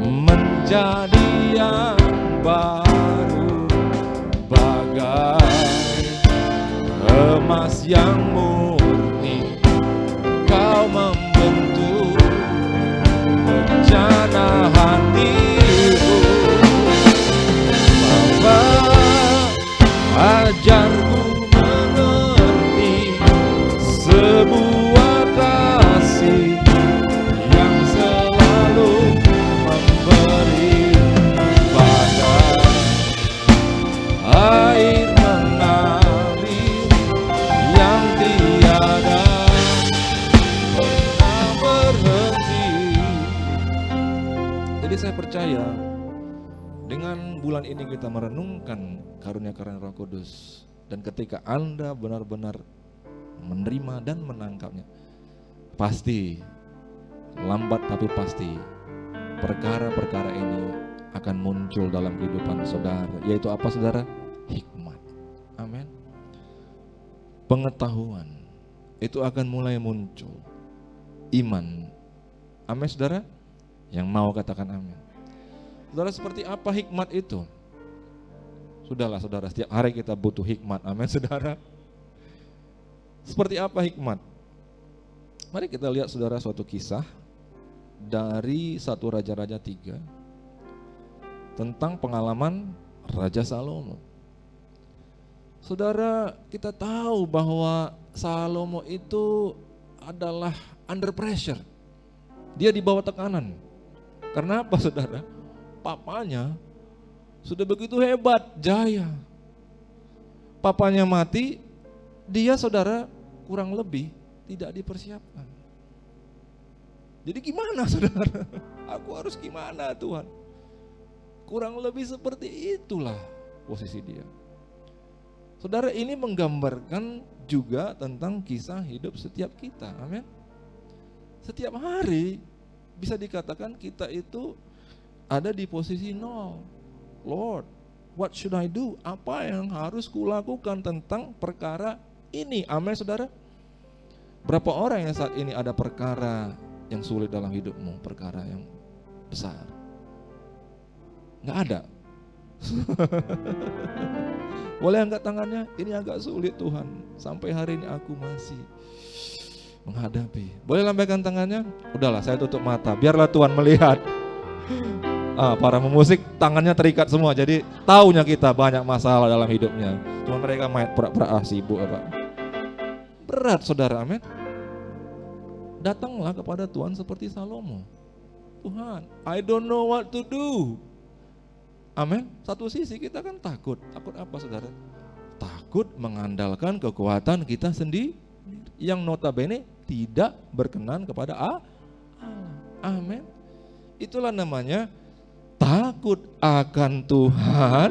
menjadi yang baru, bagai emas yang murni. Kau membentuk rencana hatiku. Bapa, ajarku mengerti sebuah kasih yang selalu memberi, bagai air mengalir yang tiada pernah berhenti. Jadi saya percaya dengan bulan ini kita merenungkan karunia-karunia Roh Kudus, dan ketika Anda benar-benar menerima dan menangkapnya, pasti lambat tapi pasti perkara-perkara ini akan muncul dalam kehidupan saudara. Yaitu apa saudara? Hikmat. Amin. Pengetahuan itu akan mulai muncul. Iman. Amin saudara. Yang mau katakan amin. Saudara, seperti apa hikmat itu? Sudahlah saudara, setiap hari kita butuh hikmat. Amin saudara. Seperti apa hikmat? Mari kita lihat saudara suatu kisah dari 1 Raja-Raja 3 tentang pengalaman Raja Salomo. Saudara, kita tahu bahwa Salomo itu adalah under pressure. Dia di bawah tekanan. Karena apa saudara? Papanya sudah begitu hebat, jaya. Papanya mati, dia saudara kurang lebih tidak dipersiapkan. Jadi gimana saudara? Aku harus gimana Tuhan? Kurang lebih seperti itulah posisi dia. Saudara, ini menggambarkan juga tentang kisah hidup setiap kita. Amin. Setiap hari bisa dikatakan kita itu ada di posisi 0. Lord, what should I do? Apa yang harus kulakukan tentang perkara ini? Amin, saudara. Berapa orang yang saat ini ada perkara yang sulit dalam hidupmu, perkara yang besar? Nggak ada. Boleh angkat tangannya? Ini agak sulit Tuhan. Sampai hari ini aku masih menghadapi. Boleh lambaikan tangannya? Udahlah, saya tutup mata. Biarlah Tuhan melihat. Para pemusik tangannya terikat semua. Jadi taunya kita banyak masalah dalam hidupnya. Cuma mereka main pura-pura sibuk apa. Berat saudara, amin. Datanglah kepada Tuhan seperti Salomo. Tuhan, I don't know what to do. Amin. Satu sisi kita kan takut. Takut apa saudara? Takut mengandalkan kekuatan kita sendiri yang notabene tidak berkenan kepada Allah. Amin. Itulah namanya takut akan Tuhan,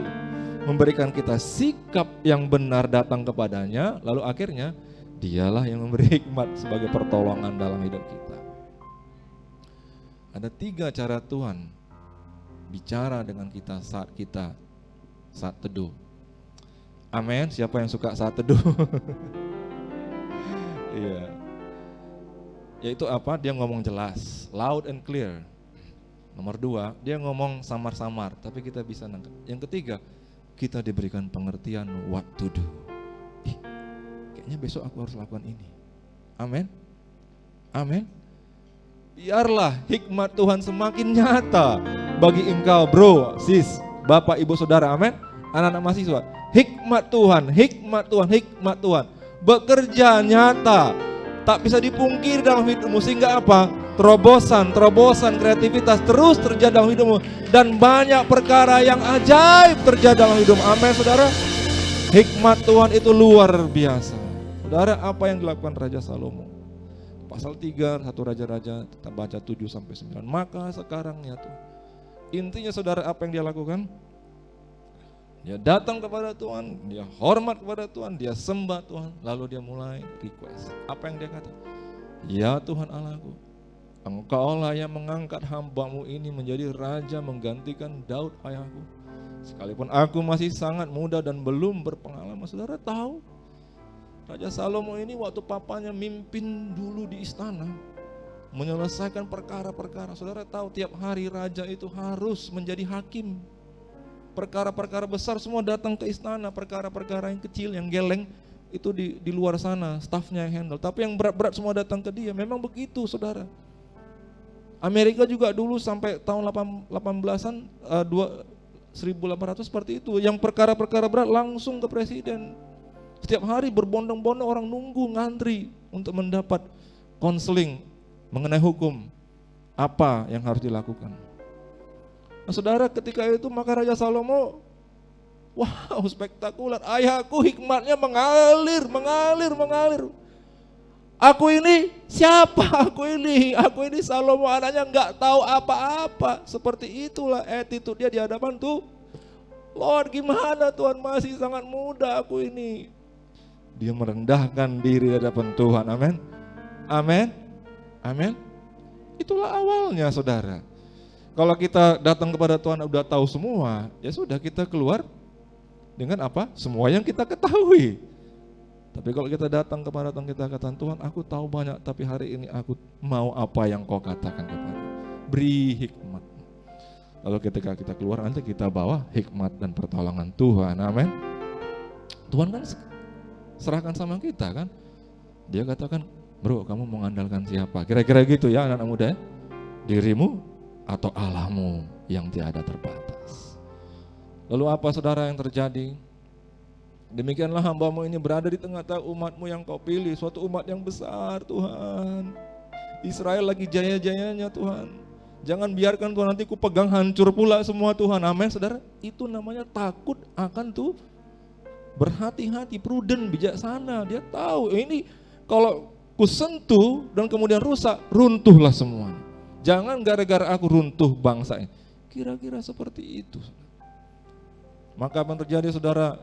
memberikan kita sikap yang benar datang kepadanya, lalu akhirnya dialah yang memberi hikmat sebagai pertolongan dalam hidup kita. Ada 3 cara Tuhan bicara dengan kita saat teduh. Amin. Siapa yang suka saat teduh? Iya. Yaitu apa? Dia ngomong jelas, loud and clear. Nomor 2, dia ngomong samar-samar, tapi kita bisa nangkep. Yang ketiga, kita diberikan pengertian what to do. Kayaknya besok aku harus lakukan ini. Amin. Amin. Biarlah hikmat Tuhan semakin nyata bagi engkau, bro, sis, bapak, ibu, saudara. Amin. Anak-anak mahasiswa, hikmat Tuhan, hikmat Tuhan, hikmat Tuhan bekerja nyata, tak bisa dipungkiri dalam hidupmu, sehingga apa? Terobosan kreativitas terus terjadi dalam hidupmu, dan banyak perkara yang ajaib terjadi dalam hidupmu. Amin, saudara. Hikmat Tuhan itu luar biasa. Saudara, apa yang dilakukan Raja Salomo? Pasal 3, 1 Raja-Raja, kita baca 7-9. Maka sekarang ya Tuhan. Intinya saudara, apa yang dia lakukan? Dia datang kepada Tuhan, dia hormat kepada Tuhan, dia sembah Tuhan, lalu dia mulai request. Apa yang dia kata? Ya Tuhan Allahku, Engkaulah yang mengangkat hamba-Mu ini menjadi raja menggantikan Daud ayahku. Sekalipun aku masih sangat muda dan belum berpengalaman. Saudara tahu, Raja Salomo ini waktu papanya mimpin dulu di istana, menyelesaikan perkara-perkara. Saudara tahu tiap hari raja itu harus menjadi hakim. Perkara-perkara besar semua datang ke istana, perkara-perkara yang kecil, yang geleng itu di luar sana, stafnya yang handle. Tapi yang berat-berat semua datang ke dia. Memang begitu saudara. Amerika juga dulu sampai tahun 18-an, 1800 seperti itu. Yang perkara-perkara berat langsung ke presiden. Setiap hari berbondong-bondong orang nunggu, ngantri untuk mendapat konseling mengenai hukum. Apa yang harus dilakukan. Nah, saudara, ketika itu maka Raja Salomo, wow, spektakuler. Ayahku hikmatnya mengalir. Aku ini siapa? Aku ini Salomo, anaknya nggak tahu apa-apa. Seperti itulah attitude dia di hadapan tuh. Lord, gimana Tuhan, masih sangat muda aku ini. Dia merendahkan diri di hadapan Tuhan. Amin. Amin. Amin. Itulah awalnya saudara. Kalau kita datang kepada Tuhan udah tahu semua, ya sudah, kita keluar dengan apa? Semua yang kita ketahui. Tapi kalau kita datang kepada Tuhan, kita katakan, Tuhan aku tahu banyak, tapi hari ini aku mau apa yang kau katakan kepada. Beri hikmat. Lalu ketika kita keluar, nanti kita bawa hikmat dan pertolongan Tuhan. Amin. Tuhan kan serahkan sama kita kan. Dia katakan, bro, kamu mengandalkan siapa? Kira-kira gitu ya anak-anak muda ya? Dirimu atau Allahmu yang tiada terbatas. Lalu apa saudara yang terjadi? Demikianlah hamba-Mu ini berada di tengah-tengah umat-Mu yang Kau pilih, suatu umat yang besar Tuhan. Israel lagi jaya-jayanya Tuhan. Jangan biarkan Tuhan nanti ku pegang hancur pula semua Tuhan. Amin saudara. Itu namanya takut akan tuh. Berhati-hati, prudent, bijaksana. Dia tahu ini kalau ku sentuh dan kemudian rusak, runtuhlah semuanya. Jangan gara-gara aku runtuh bangsa ini. Kira-kira seperti itu. Maka apa yang terjadi saudara?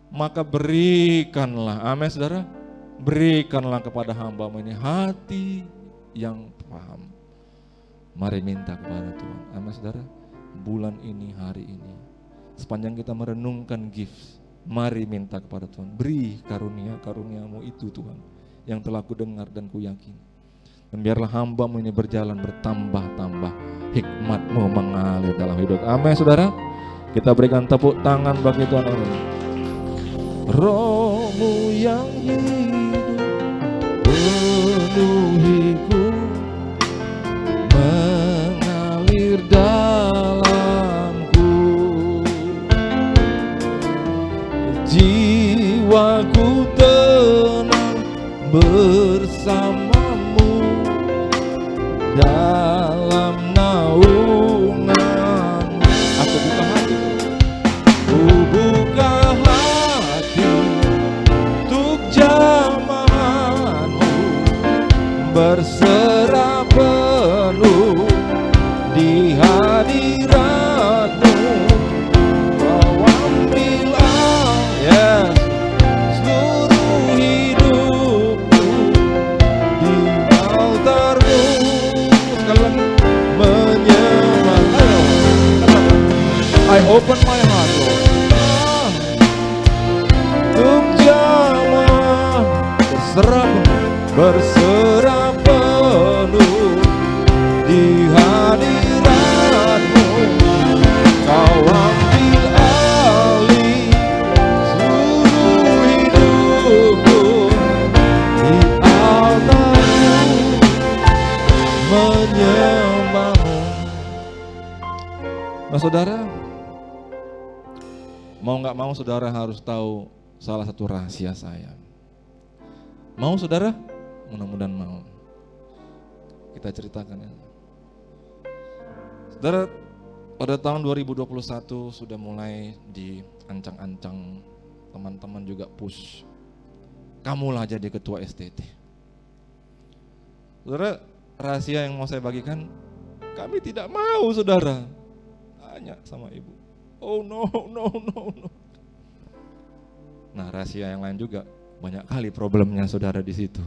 Maka berikanlah, amin saudara, berikanlah kepada hamba-Mu ini hati yang paham. Mari minta kepada Tuhan, amin saudara. Bulan ini, hari ini, sepanjang kita merenungkan gifts, mari minta kepada Tuhan, beri karunia-karuniamu itu Tuhan, yang telah ku dengar dan ku yakini. Dan biarlah hamba-Mu ini berjalan bertambah-tambah, hikmat-Mu mengalir dalam hidup. Amin saudara. Kita berikan tepuk tangan bagi Tuhan. Roh-Mu yang hidup penuhiku, mengalir dalamku, jiwaku tenang bersamamu dalam naungan. Aku buka hati, ku buka hati untuk jamahanmu, berserah penuh di hadirat-Mu. Kau ambil seluruh hidupku di altar-Mu. Sekali lagi, menyembah. I open my heart, Lord, untuk jamaah berserah penuh di hadirat-Mu. Kau ambil alih seluruh hidupku di altar-Mu, menyembah-Mu. Nah saudara, mau gak mau saudara harus tahu salah satu rahasia saya. Mau saudara? Mudah-mudahan mau. Kita ceritakan ya. Saudara, pada tahun 2021 sudah mulai diancang-ancang, teman-teman juga push, kamulah jadi ketua STT. Saudara, rahasia yang mau saya bagikan, kami tidak mau saudara. Tanya sama ibu, oh no. Nah rahasia yang lain juga, banyak kali problemnya saudara di situ.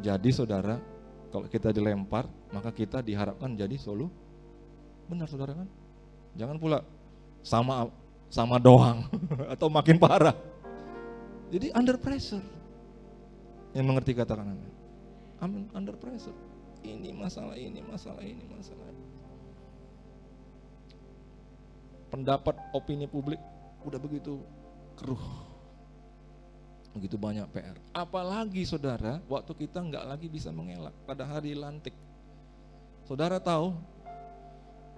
Jadi saudara, kalau kita dilempar, maka kita diharapkan jadi solo. Benar saudara kan? Jangan pula sama doang atau makin parah. Jadi under pressure. Yang mengerti katakan amin. Amin, under pressure. Ini masalah. Pendapat opini publik udah begitu keruh. Begitu banyak PR. Apalagi saudara, waktu kita nggak lagi bisa mengelak pada hari lantik. Saudara tahu,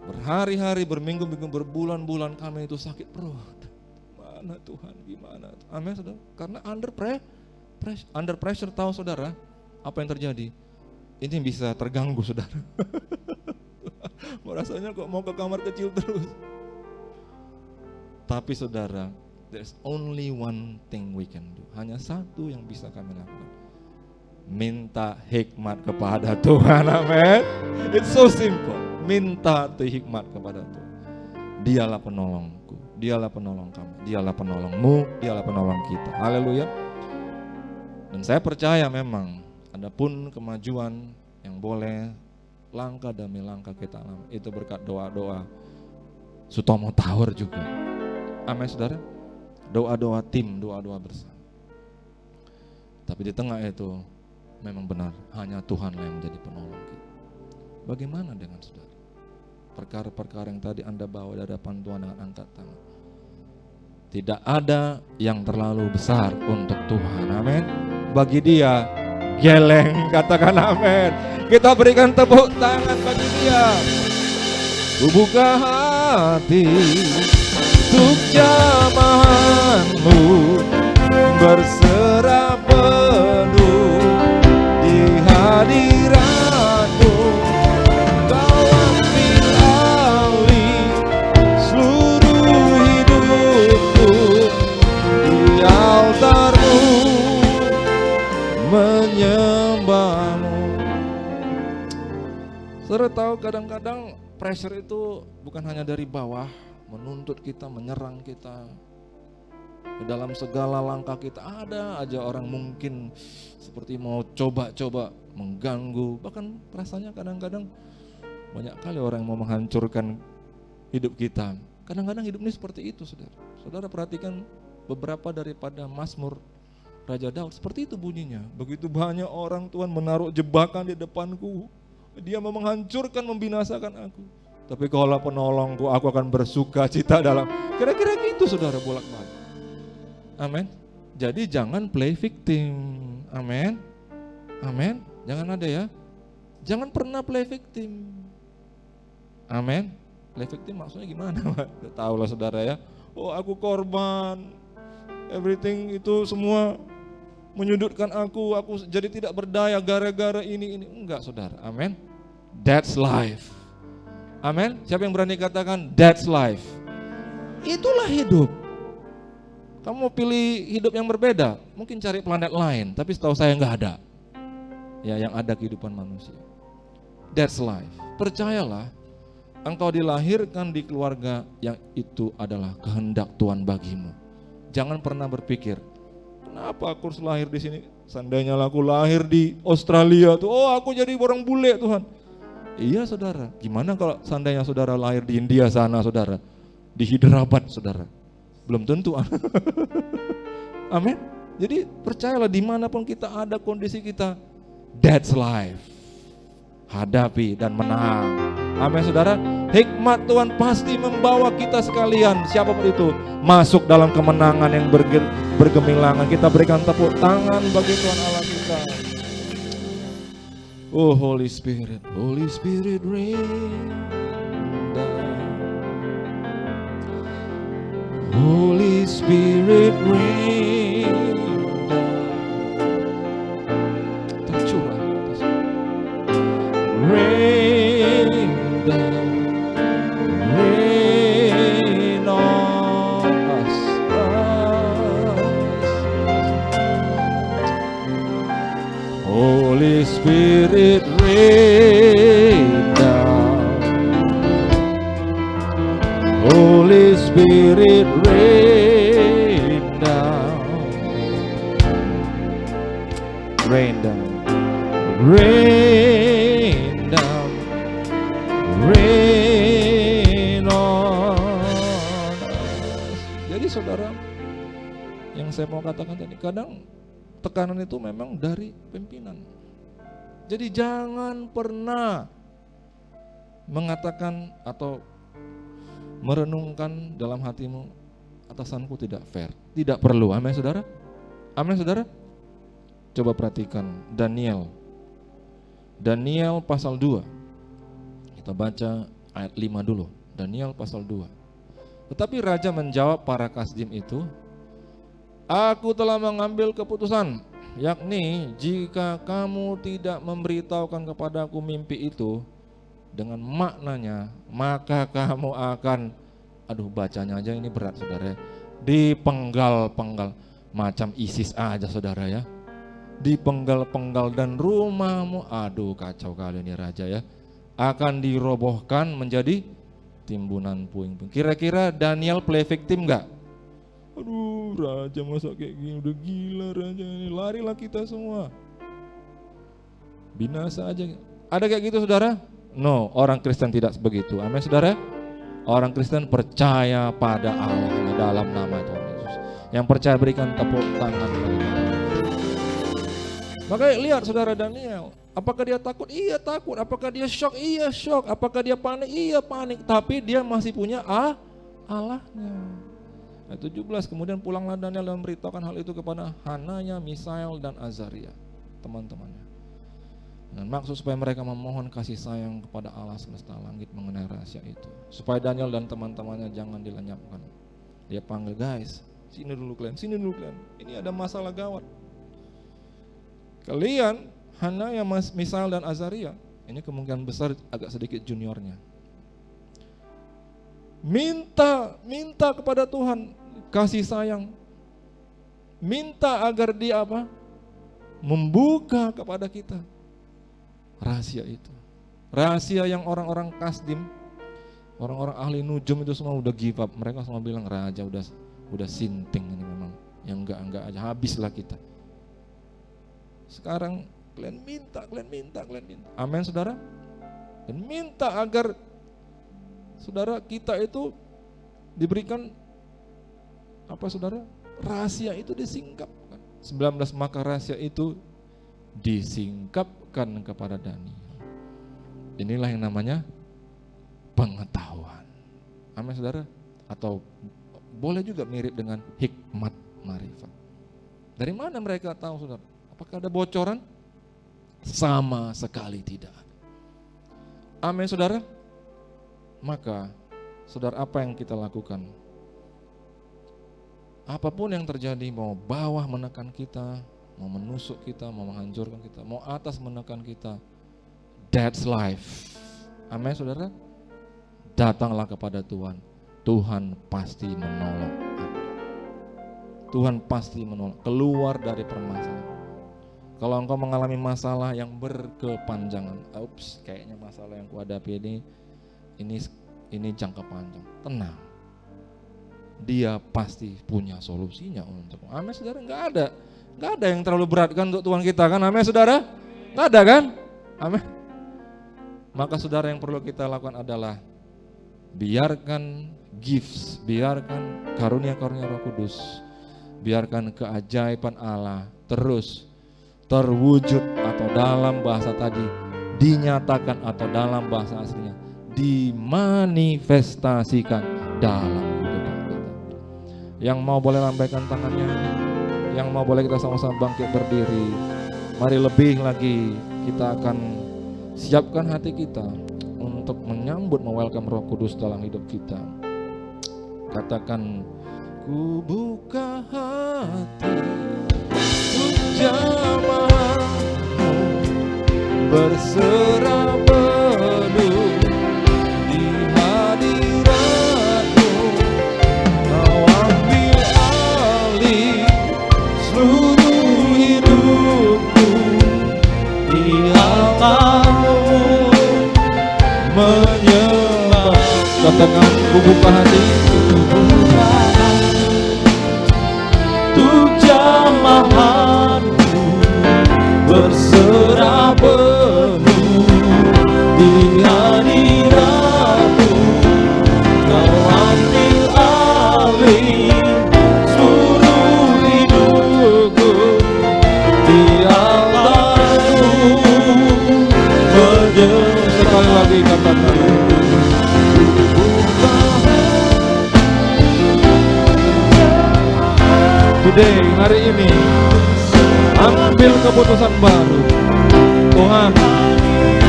berhari-hari, berminggu-minggu, berbulan-bulan kami itu sakit perut. Mana Tuhan, gimana? Amin saudara. Karena under pressure tahu saudara, apa yang terjadi? Ini bisa terganggu saudara. Rasanya kok mau ke kamar kecil terus. Tapi saudara, there's only one thing we can do. Hanya satu yang bisa kami lakukan. Minta hikmat kepada Tuhan, amin. It's so simple. Minta hikmat kepada Tuhan. Dialah penolongku, dialah penolong kami, dialah penolongmu, dialah penolong kita. Haleluya. Dan saya percaya memang adapun kemajuan yang boleh langkah demi langkah kita alami, itu berkat doa-doa Sutomo Tower juga. Amin saudara. Doa-doa tim, doa-doa bersama. Tapi di tengah itu memang benar, hanya Tuhanlah yang menjadi penolong kita. Bagaimana dengan saudara? Perkara-perkara yang tadi Anda bawa di hadapan Tuhan dengan angkat tangan. Tidak ada yang terlalu besar untuk Tuhan, amin. Bagi Dia geleng, katakan amin. Kita berikan tepuk tangan bagi Dia. Ku buka hati untuk jamahanmu, berserah penuh di hadirat-Mu. Kau ambil alih seluruh hidupku di altar-Mu, menyembah-Mu. Saudara tahu kadang-kadang pressure itu bukan hanya dari bawah, menuntut kita, menyerang kita. Di dalam segala langkah kita ada aja orang mungkin seperti mau coba-coba mengganggu. Bahkan rasanya kadang-kadang banyak kali orang yang mau menghancurkan hidup kita. Kadang-kadang hidup ini seperti itu, saudara. Saudara perhatikan beberapa daripada Mazmur Raja Daud, seperti itu bunyinya. Begitu banyak orang Tuhan menaruh jebakan di depanku, dia mau menghancurkan, membinasakan aku. Tapi kalau penolongku, aku akan bersuka cita dalam. Kira-kira gitu, saudara, bolak-balik. Amin. Jadi jangan play victim. Amin. Amin. Jangan ada ya. Jangan pernah play victim. Amin. Play victim maksudnya gimana? Tahu lah saudara ya. Oh, aku korban. Everything itu semua menyudutkan aku jadi tidak berdaya gara-gara ini. Enggak, saudara. Amin. That's life. Amin. Siapa yang berani katakan that's life? Itulah hidup. Kamu mau pilih hidup yang berbeda, mungkin cari planet lain, tapi setahu saya enggak ada. Ya, yang ada kehidupan manusia. That's life. Percayalah, engkau dilahirkan di keluarga yang itu adalah kehendak Tuhan bagimu. Jangan pernah berpikir, kenapa aku harus lahir di sini? Seandainya aku lahir di Australia tuh, oh aku jadi orang bule Tuhan. Iya saudara, gimana kalau seandainya saudara lahir di India sana saudara, di Hyderabad saudara, belum tentu. Amin. Jadi percayalah dimanapun kita ada kondisi kita, that's life. Hadapi dan menang. Amin saudara. Hikmat Tuhan pasti membawa kita sekalian, siapapun itu, masuk dalam kemenangan yang bergemilangan. Kita berikan tepuk tangan bagi Tuhan Allah kita. Oh Holy Spirit rain down. Holy Spirit rain down. Tercurah atas. Rain down. Rain on us. Holy Spirit rain down. Holy Spirit rain down. Rain down. Rain down. Rain on us. Jadi saudara, yang saya mau katakan tadi, kadang tekanan itu memang dari pimpinan. Jadi jangan pernah mengatakan atau merenungkan dalam hatimu, atasanku tidak fair. Tidak perlu. Amin saudara. Amin saudara. Coba perhatikan Daniel pasal 2. Kita baca ayat 5 dulu. Daniel pasal 2. Tetapi raja menjawab para kasdim itu, aku telah mengambil keputusan, yakni jika kamu tidak memberitahukan kepadaku mimpi itu dengan maknanya, maka kamu akan, bacanya aja ini berat saudara, dipenggal-penggal, macam ISIS aja saudara ya, dipenggal-penggal, dan rumahmu, kacau kali ini raja ya, akan dirobohkan menjadi timbunan puing-puing. Kira-kira Daniel play victim enggak? Raja masa kayak gini, udah gila raja ini, larilah kita semua, binasa aja. Ada kayak gitu saudara? No, orang Kristen tidak begitu. Amin saudara. Orang Kristen percaya pada Allah dalam nama Tuhan Yesus. Yang percaya berikan tepuk tangan. Makanya lihat saudara Daniel, apakah dia takut? Iya takut. Apakah dia shock? Iya shock. Apakah dia panik? Iya panik. Tapi dia masih punya Allahnya. Ayat 17, kemudian pulanglah Daniel dan memberitahukan hal itu kepada Hananya, Misael dan Azaria, teman-temannya. Dan maksud supaya mereka memohon kasih sayang kepada Allah semesta langit mengenai rahasia itu, supaya Daniel dan teman-temannya jangan dilenyapkan. Dia panggil, guys, sini dulu kalian, ini ada masalah gawat. Kalian, Hananya, Misael dan Azaria, ini kemungkinan besar agak sedikit juniornya. Minta kepada Tuhan kasih sayang. Minta agar dia membuka kepada kita rahasia itu. Rahasia yang orang-orang kasdim, orang-orang ahli nujum itu semua udah give up. Mereka semua bilang raja udah sinting ini memang. Yang enggak aja, habislah kita. Sekarang kalian minta. Amin saudara. Dan minta agar saudara kita itu diberikan apa saudara? Rahasia itu disingkapkan. 19 maka rahasia itu disingkapkan kepada Daniel. Inilah yang namanya pengetahuan. Amin saudara. Atau boleh juga mirip dengan hikmat marifat. Dari mana mereka tahu saudara? Apakah ada bocoran? Sama sekali tidak. Amin saudara. Maka saudara, apa yang kita lakukan? Apapun yang terjadi, mau bawah menekan kita, mau menusuk kita, mau menghancurkan kita, mau atas menekan kita, that's life. Amin saudara. Datanglah kepada Tuhan. Tuhan pasti menolong. Tuhan pasti menolong. Keluar dari permasalahan. Kalau engkau mengalami masalah yang berkepanjangan, kayaknya masalah yang kuhadapi ini jangka panjang. Tenang. Dia pasti punya solusinya untuk. Amin saudara. Enggak ada yang terlalu berat kan untuk Tuhan kita kan. Amin saudara. Enggak ada kan? Amin. Maka saudara, yang perlu kita lakukan adalah biarkan gifts, biarkan karunia-karunia Roh Kudus, biarkan keajaiban Allah terus terwujud, atau dalam bahasa tadi dinyatakan, atau dalam bahasa aslinya dimanifestasikan dalam kehidupan kita. Yang mau boleh lambaikan tangannya, yang mau boleh kita sama-sama bangkit berdiri. Mari lebih lagi kita akan siapkan hati kita untuk menyambut, welcome Roh Kudus dalam hidup kita. Katakan, ku buka hati untuk jamaah-Mu, berserah penuh di hadirat-Mu. Kau ambil alih seluruh hidupku, di altar-Mu menyembah. Katakan, ku buka hati untuk jamahan-Mu, berserah penuh di hadirat-Mu. Kau ambil alih seluruh hidupku, di altar-Mu menyembah. Sekali lagi katakan, today, hari ini ambil keputusan baru. Tuhan,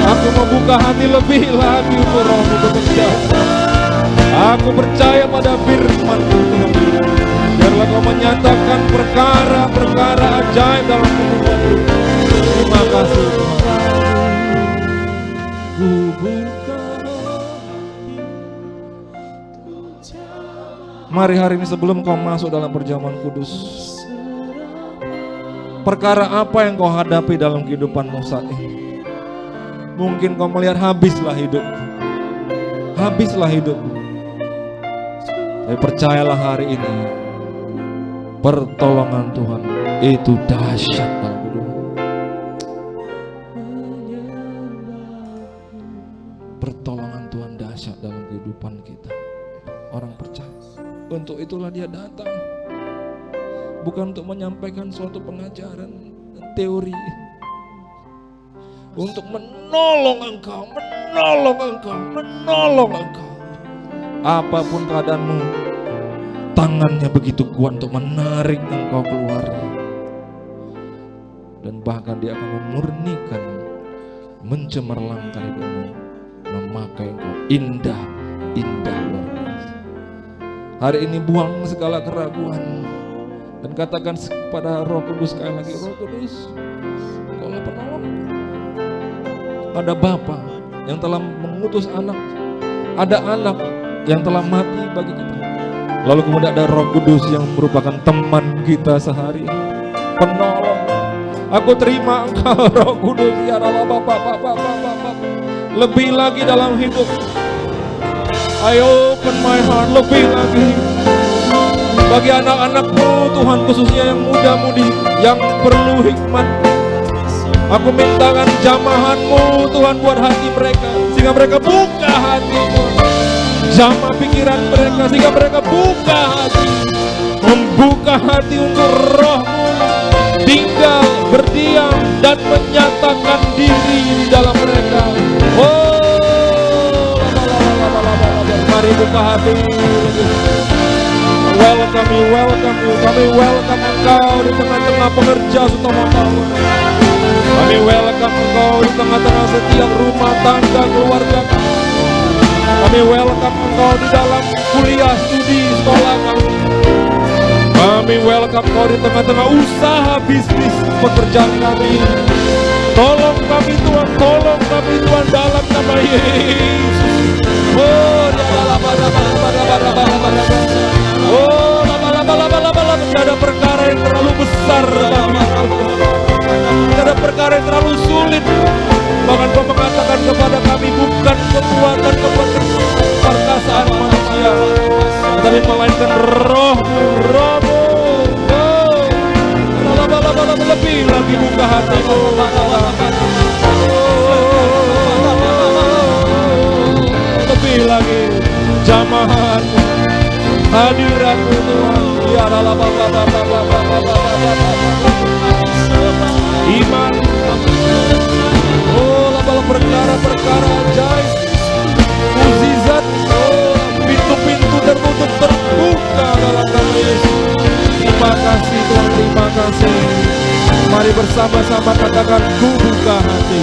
aku membuka hati lebih lagi untuk Roh-Mu bekerja. Aku percaya pada firman-Mu, Tuhan. Biarlah Kau menyatakan perkara-perkara ajaib dalam kehidupanku. Terima kasih Tuhan. Ku buka hati. Mari hari ini sebelum kau masuk dalam perjamuan kudus, perkara apa yang kau hadapi dalam kehidupanmu saat ini? Mungkin kau melihat habislah hidupku, habislah hidupku. Tapi percayalah hari ini, pertolongan Tuhan itu dahsyat dalam hidupmu. Pertolongan Tuhan dahsyat dalam kehidupan kita. Orang percaya. Untuk itulah dia datang. Bukan untuk menyampaikan suatu pengajaran dan teori. Untuk menolong engkau, menolong engkau, menolong engkau. Apapun keadaanmu, tangannya begitu kuat untuk menarik engkau keluar. Dan bahkan dia akan memurnikan, mencemerlangkan hidupmu, memakai engkau indah, indah luar biasa. Hari ini buang segala keraguan dan katakan kepada Roh Kudus sekali lagi, Roh Kudus, Engkaulah penolong. Ada Bapa yang telah mengutus anak, ada anak yang telah mati bagi kita. Lalu kemudian ada Roh Kudus yang merupakan teman kita sehari, penolong. Aku terima Engkau Roh Kudus, ya Allah Bapa. Lebih lagi dalam hidup. I open my heart, lebih lagi bagi anak-anak-Mu Tuhan, khususnya yang muda-mudi, yang perlu hikmat. Aku mintakan jamahan-Mu Tuhan buat hati mereka, sehingga mereka buka hati Tuhan. Jamah pikiran mereka sehingga mereka buka hati, membuka hati untuk Roh-Mu tinggal, berdiam dan menyatakan diri di dalam mereka. Oh, mari buka hati. Welcome you, welcome you. Kami welcome Engkau di tengah-tengah pengerja Sutomo Power. Kami welcome Engkau di tengah-tengah setiap rumah tangga keluarga kami. Kami welcome Engkau di dalam kuliah, studi, sekolah kami. Kami welcome Engkau di tengah-tengah usaha, bisnis, pekerjaan kami. Tolong kami Tuhan, tolong kami Tuhan dalam nama Yesus. Oh, oh, tidak ada perkara yang terlalu besar bagi kami. Tidak ada perkara yang terlalu sulit. Bahkan Kau mengatakan kepada kami bukan kekuatan perkasaan manusia, tetapi melainkan Roh-Mu, Roh-Mu. Lebih lagi buka hatimu. Lebih lagi jamahan-Mu, hadirat-Mu Tuhan. Ya Allah, iman. Oh, dalam perkara-perkara ajaib, mukjizat. Oh, pintu-pintu tertutup terbuka dalam nama Yesus. Terima kasih Tuhan, terima kasih. Mari bersama-sama katakan, ku buka hati.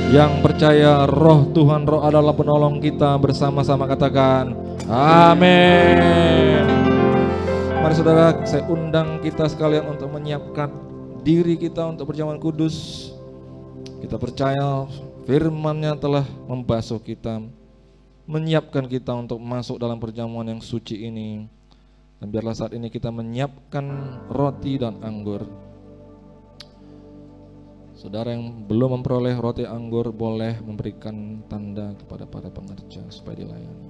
Yang percaya Roh Tuhan, Roh adalah penolong kita, bersama-sama katakan amin. Mari saudara, saya undang kita sekalian untuk menyiapkan diri kita untuk perjamuan kudus. Kita percaya firman-Nya telah membasuh kita, menyiapkan kita untuk masuk dalam perjamuan yang suci ini. Dan biarlah saat ini kita menyiapkan roti dan anggur. Saudara yang belum memperoleh roti anggur boleh memberikan tanda kepada para pengerja supaya dilayani.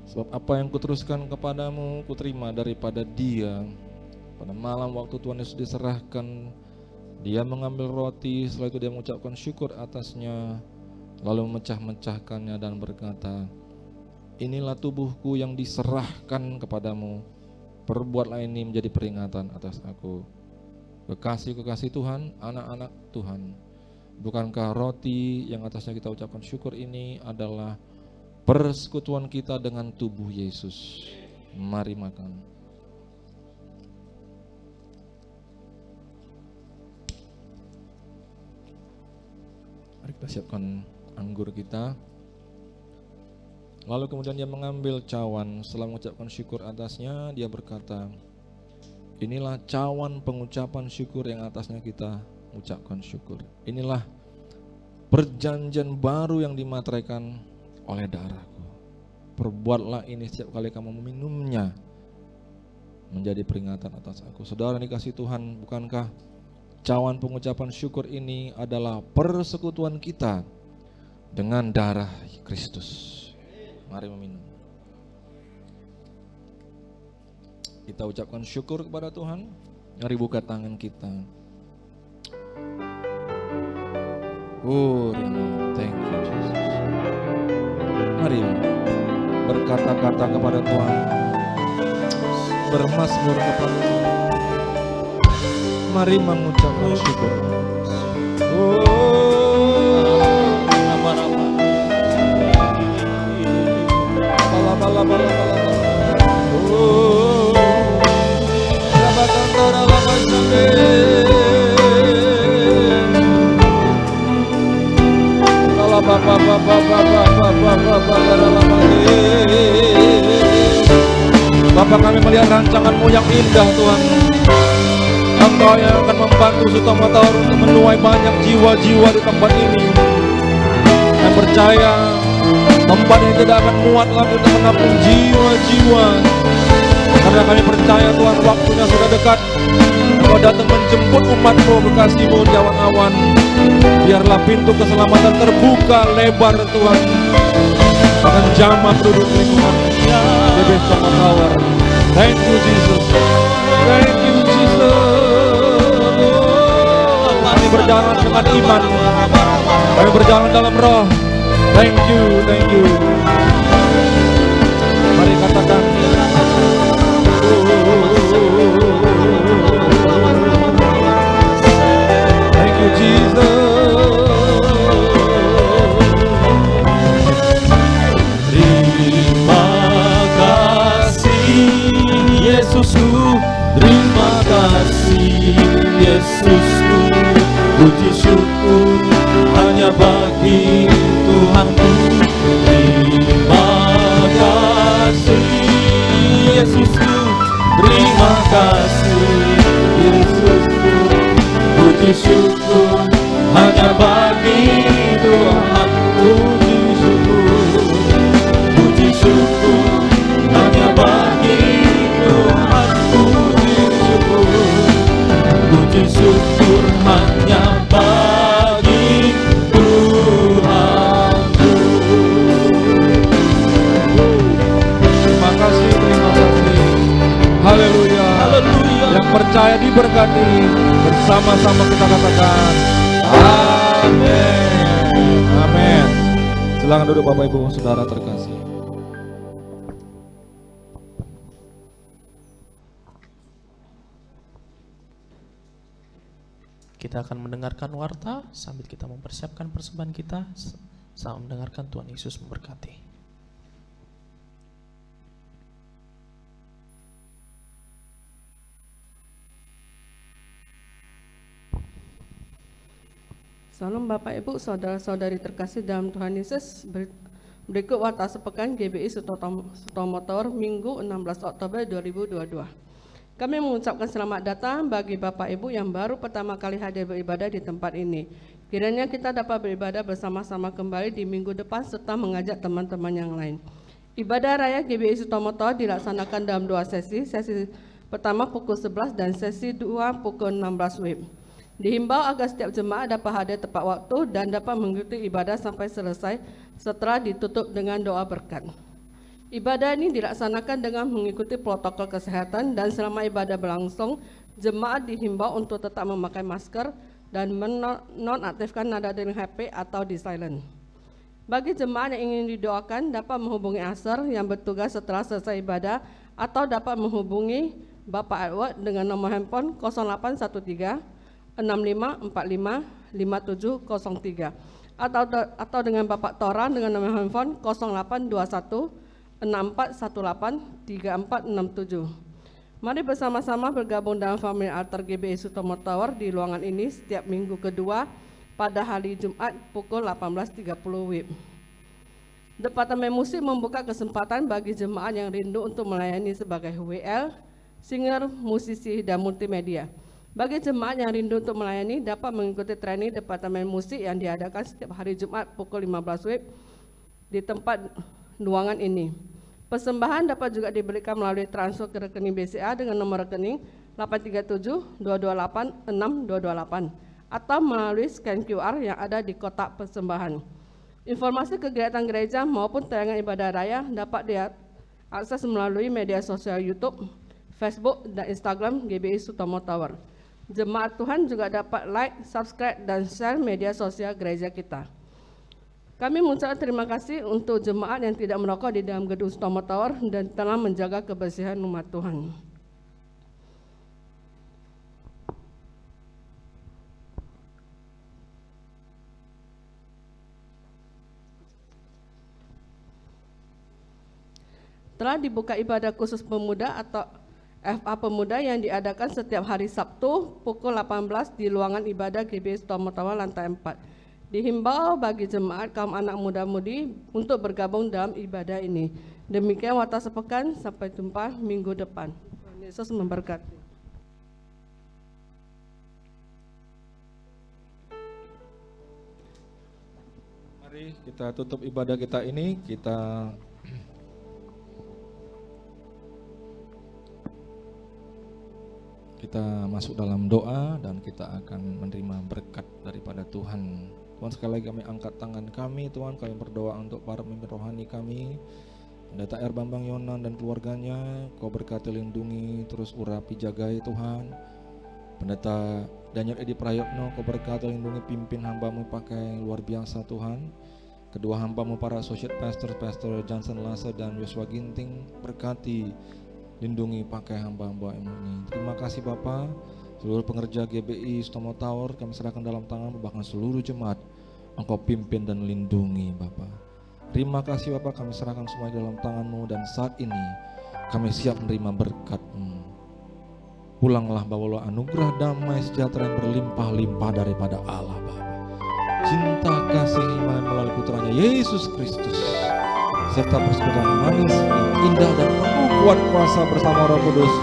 Sebab apa yang kuteruskan kepadamu kuterima daripada Dia. Pada malam waktu Tuhan Yesus diserahkan, Dia mengambil roti, setelah itu Dia mengucapkan syukur atasnya, lalu memecah-mecahkannya dan berkata, inilah tubuhku yang diserahkan kepadamu, perbuatlah ini menjadi peringatan atas aku. Kekasih-kekasih Tuhan, anak-anak Tuhan, bukankah roti yang atasnya kita ucapkan syukur ini adalah persekutuan kita dengan tubuh Yesus? Mari makan. Mari kita siapkan anggur kita. Lalu kemudian Dia mengambil cawan, setelah mengucapkan syukur atasnya, Dia berkata, inilah cawan pengucapan syukur yang atasnya kita ucapkan syukur. Inilah perjanjian baru yang dimateraikan oleh darahku. Perbuatlah ini setiap kali kamu meminumnya menjadi peringatan atas aku. Saudara dikasih Tuhan, bukankah cawan pengucapan syukur ini adalah persekutuan kita dengan darah Kristus? Mari meminum. Kita ucapkan syukur kepada Tuhan. Mari buka tangan kita. Thank you Jesus. Mari berkata-kata kepada Tuhan, bermazmur kepada Tuhan. Mari mengucapkan syukur. Bapa, kami melihat rancangan-Mu yang indah Tuhan. Engkau yang akan membantu Sutomo Tower untuk menuai banyak jiwa-jiwa di tempat ini. Kami percaya tempat ini tidak akan muat lagi untuk menampung jiwa-jiwa. Karena kami percaya Tuhan, waktunya sudah dekat. Engkau datang menjemput umat-Mu, kekasih-Mu di awan-awan. Biarlah pintu keselamatan terbuka lebar Tuhan. Akan jamah penduduk lingkungan GBI Sutomo Tower. Thank you Jesus. Thank you Jesus. Kami berjalan dengan iman. Kami berjalan dalam roh. Thank you, thank you. Mari katakan thank you Jesus. Terima kasih Yesusku, terima kasih Yesusku, puji syukur hanya bagi Tuhanku. Terima kasih Yesusku, terima kasih Yesusku, puji syukur hanya bagi Tuhanku. Puji syukur hanya bagi Tuhanku. Puji syukur hanya bagi Tuhanku. Terima kasih, terima kasih. Haleluya. Haleluya. Yang percaya diberkati, bersama-sama kita katakan amin. Amin. Silakan duduk Bapak Ibu Saudara terkasih. Kita akan mendengarkan warta sambil kita mempersiapkan persembahan kita, sama mendengarkan Tuhan Yesus memberkati. Salam Bapak Ibu, saudara-saudari terkasih dalam Tuhan Yesus. Berikut warta sepekan GBI Sutomo Tower Minggu 16 Oktober 2022. Kami mengucapkan selamat datang bagi Bapak Ibu yang baru pertama kali hadir beribadah di tempat ini. Kiranya kita dapat beribadah bersama-sama kembali di minggu depan serta mengajak teman-teman yang lain. Ibadah Raya GBI Sutomo Tower dilaksanakan dalam 2 sesi. Sesi pertama pukul 11 dan sesi 2 pukul 16 WIB. Dihimbau agar setiap jemaat dapat hadir tepat waktu dan dapat mengikuti ibadah sampai selesai setelah ditutup dengan doa berkat. Ibadah ini dilaksanakan dengan mengikuti protokol kesehatan dan selama ibadah berlangsung, jemaat dihimbau untuk tetap memakai masker dan menonaktifkan nada dering HP atau di silent. Bagi jemaat yang ingin didoakan dapat menghubungi Asar yang bertugas setelah selesai ibadah atau dapat menghubungi Bapak Edward dengan nomor handphone 0813 6545 5703 atau dengan Bapak Toran dengan nomor handphone 0821 6418 3467. Mari bersama-sama bergabung dalam family altar GBI Sutomo Tower di ruangan ini setiap minggu kedua pada hari Jumat pukul 18.30 WIB. Departemen Musik membuka kesempatan bagi jemaat yang rindu untuk melayani sebagai WL, singer, musisi, dan multimedia. Bagi jemaat yang rindu untuk melayani dapat mengikuti training Departemen Musik yang diadakan setiap hari Jumat pukul 15 WIB di tempat ruangan ini. Persembahan dapat juga diberikan melalui transfer ke rekening BCA dengan nomor rekening 837 228 6228 atau melalui scan QR yang ada di kotak persembahan. Informasi kegiatan gereja maupun tayangan ibadah raya dapat diakses melalui media sosial YouTube, Facebook, dan Instagram GBI Sutomo Tower. Jemaat Tuhan juga dapat like, subscribe, dan share media sosial gereja kita. Kami mengucapkan terima kasih untuk jemaat yang tidak merokok di dalam gedung Sutomo Tower dan telah menjaga kebersihan umat Tuhan. Telah dibuka ibadah khusus pemuda atau FA Pemuda yang diadakan setiap hari Sabtu pukul 18 di ruangan ibadah GBI Sutomo-Tower lantai 4. Dihimbau bagi jemaat kaum anak muda-mudi untuk bergabung dalam ibadah ini. Demikian Warta Sepekan, sampai jumpa minggu depan. Tuhan Yesus memberkati. Mari kita tutup ibadah kita ini, kita masuk dalam doa dan kita akan menerima berkat daripada Tuhan. Tuhan, sekali lagi kami angkat tangan kami, Tuhan, kami berdoa untuk para pemimpin rohani kami, Pendeta R. Bambang Yonan dan keluarganya. Kau berkati, lindungi, terus urapi, jagai Tuhan. Pendeta Daniel Edi Prayotno, Kau berkati, lindungi, pimpin hamba-Mu pakai luar biasa Tuhan. Kedua hamba-Mu para associate pastor, Pastor Johnson Lasa dan Yosua Ginting, berkati, lindungi, pakai hamba-hamba ini. Terima kasih Bapa. Seluruh pengerja GBI Sutomo Tower kami serahkan dalam tangan, bahkan seluruh jemaat Engkau pimpin dan lindungi Bapa. Terima kasih Bapa, kami serahkan semua dalam tangan-Mu, dan saat ini kami siap menerima berkat-Mu. Pulanglah bawalah anugerah damai sejahtera yang berlimpah-limpah daripada Allah Bapa. Cinta kasih iman melalui putranya Yesus Kristus, serta persekutuan manis yang indah dan penuh kuat kuasa bersama Roh Kudus,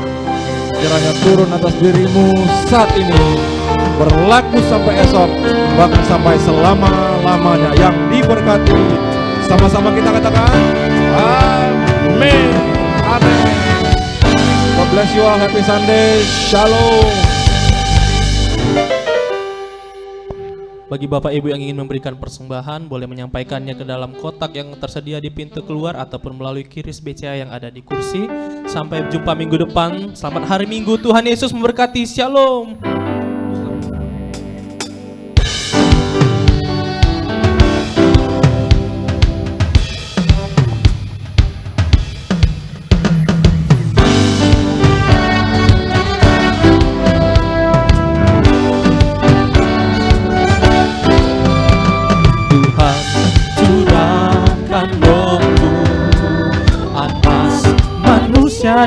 kiranya turun atas dirimu saat ini, berlaku sampai esok, bahkan sampai selama-lamanya. Yang diberkati, sama-sama kita katakan amin, amin. God bless you all, happy Sunday, shalom. Bagi Bapak Ibu yang ingin memberikan persembahan, boleh menyampaikannya ke dalam kotak yang tersedia di pintu keluar ataupun melalui kiris BCA yang ada di kursi. Sampai jumpa minggu depan. Selamat hari Minggu. Tuhan Yesus memberkati. Shalom.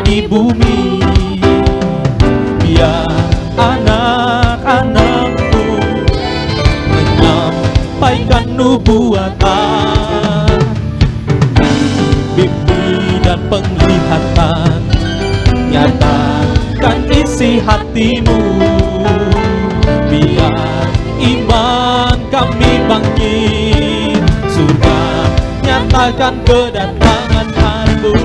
Di bumi, biar anak-anakku menyampaikan nubuatan, mimpi dan penglihatan, nyatakan isi hatimu, biar iman kami bangkit, surga nyatakan kedatangan Tuhanmu.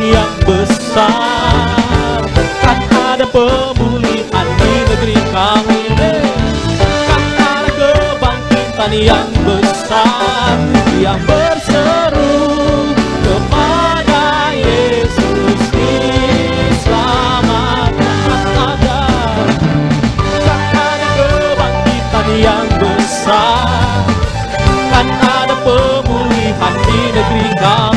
Yang besar, kan ada pemulihan di negeri kami, kan ada kebangkitan yang besar, yang berseru kepada Yesus diselamatkan. Kan ada kebangkitan yang besar, kan ada pemulihan di negeri kami.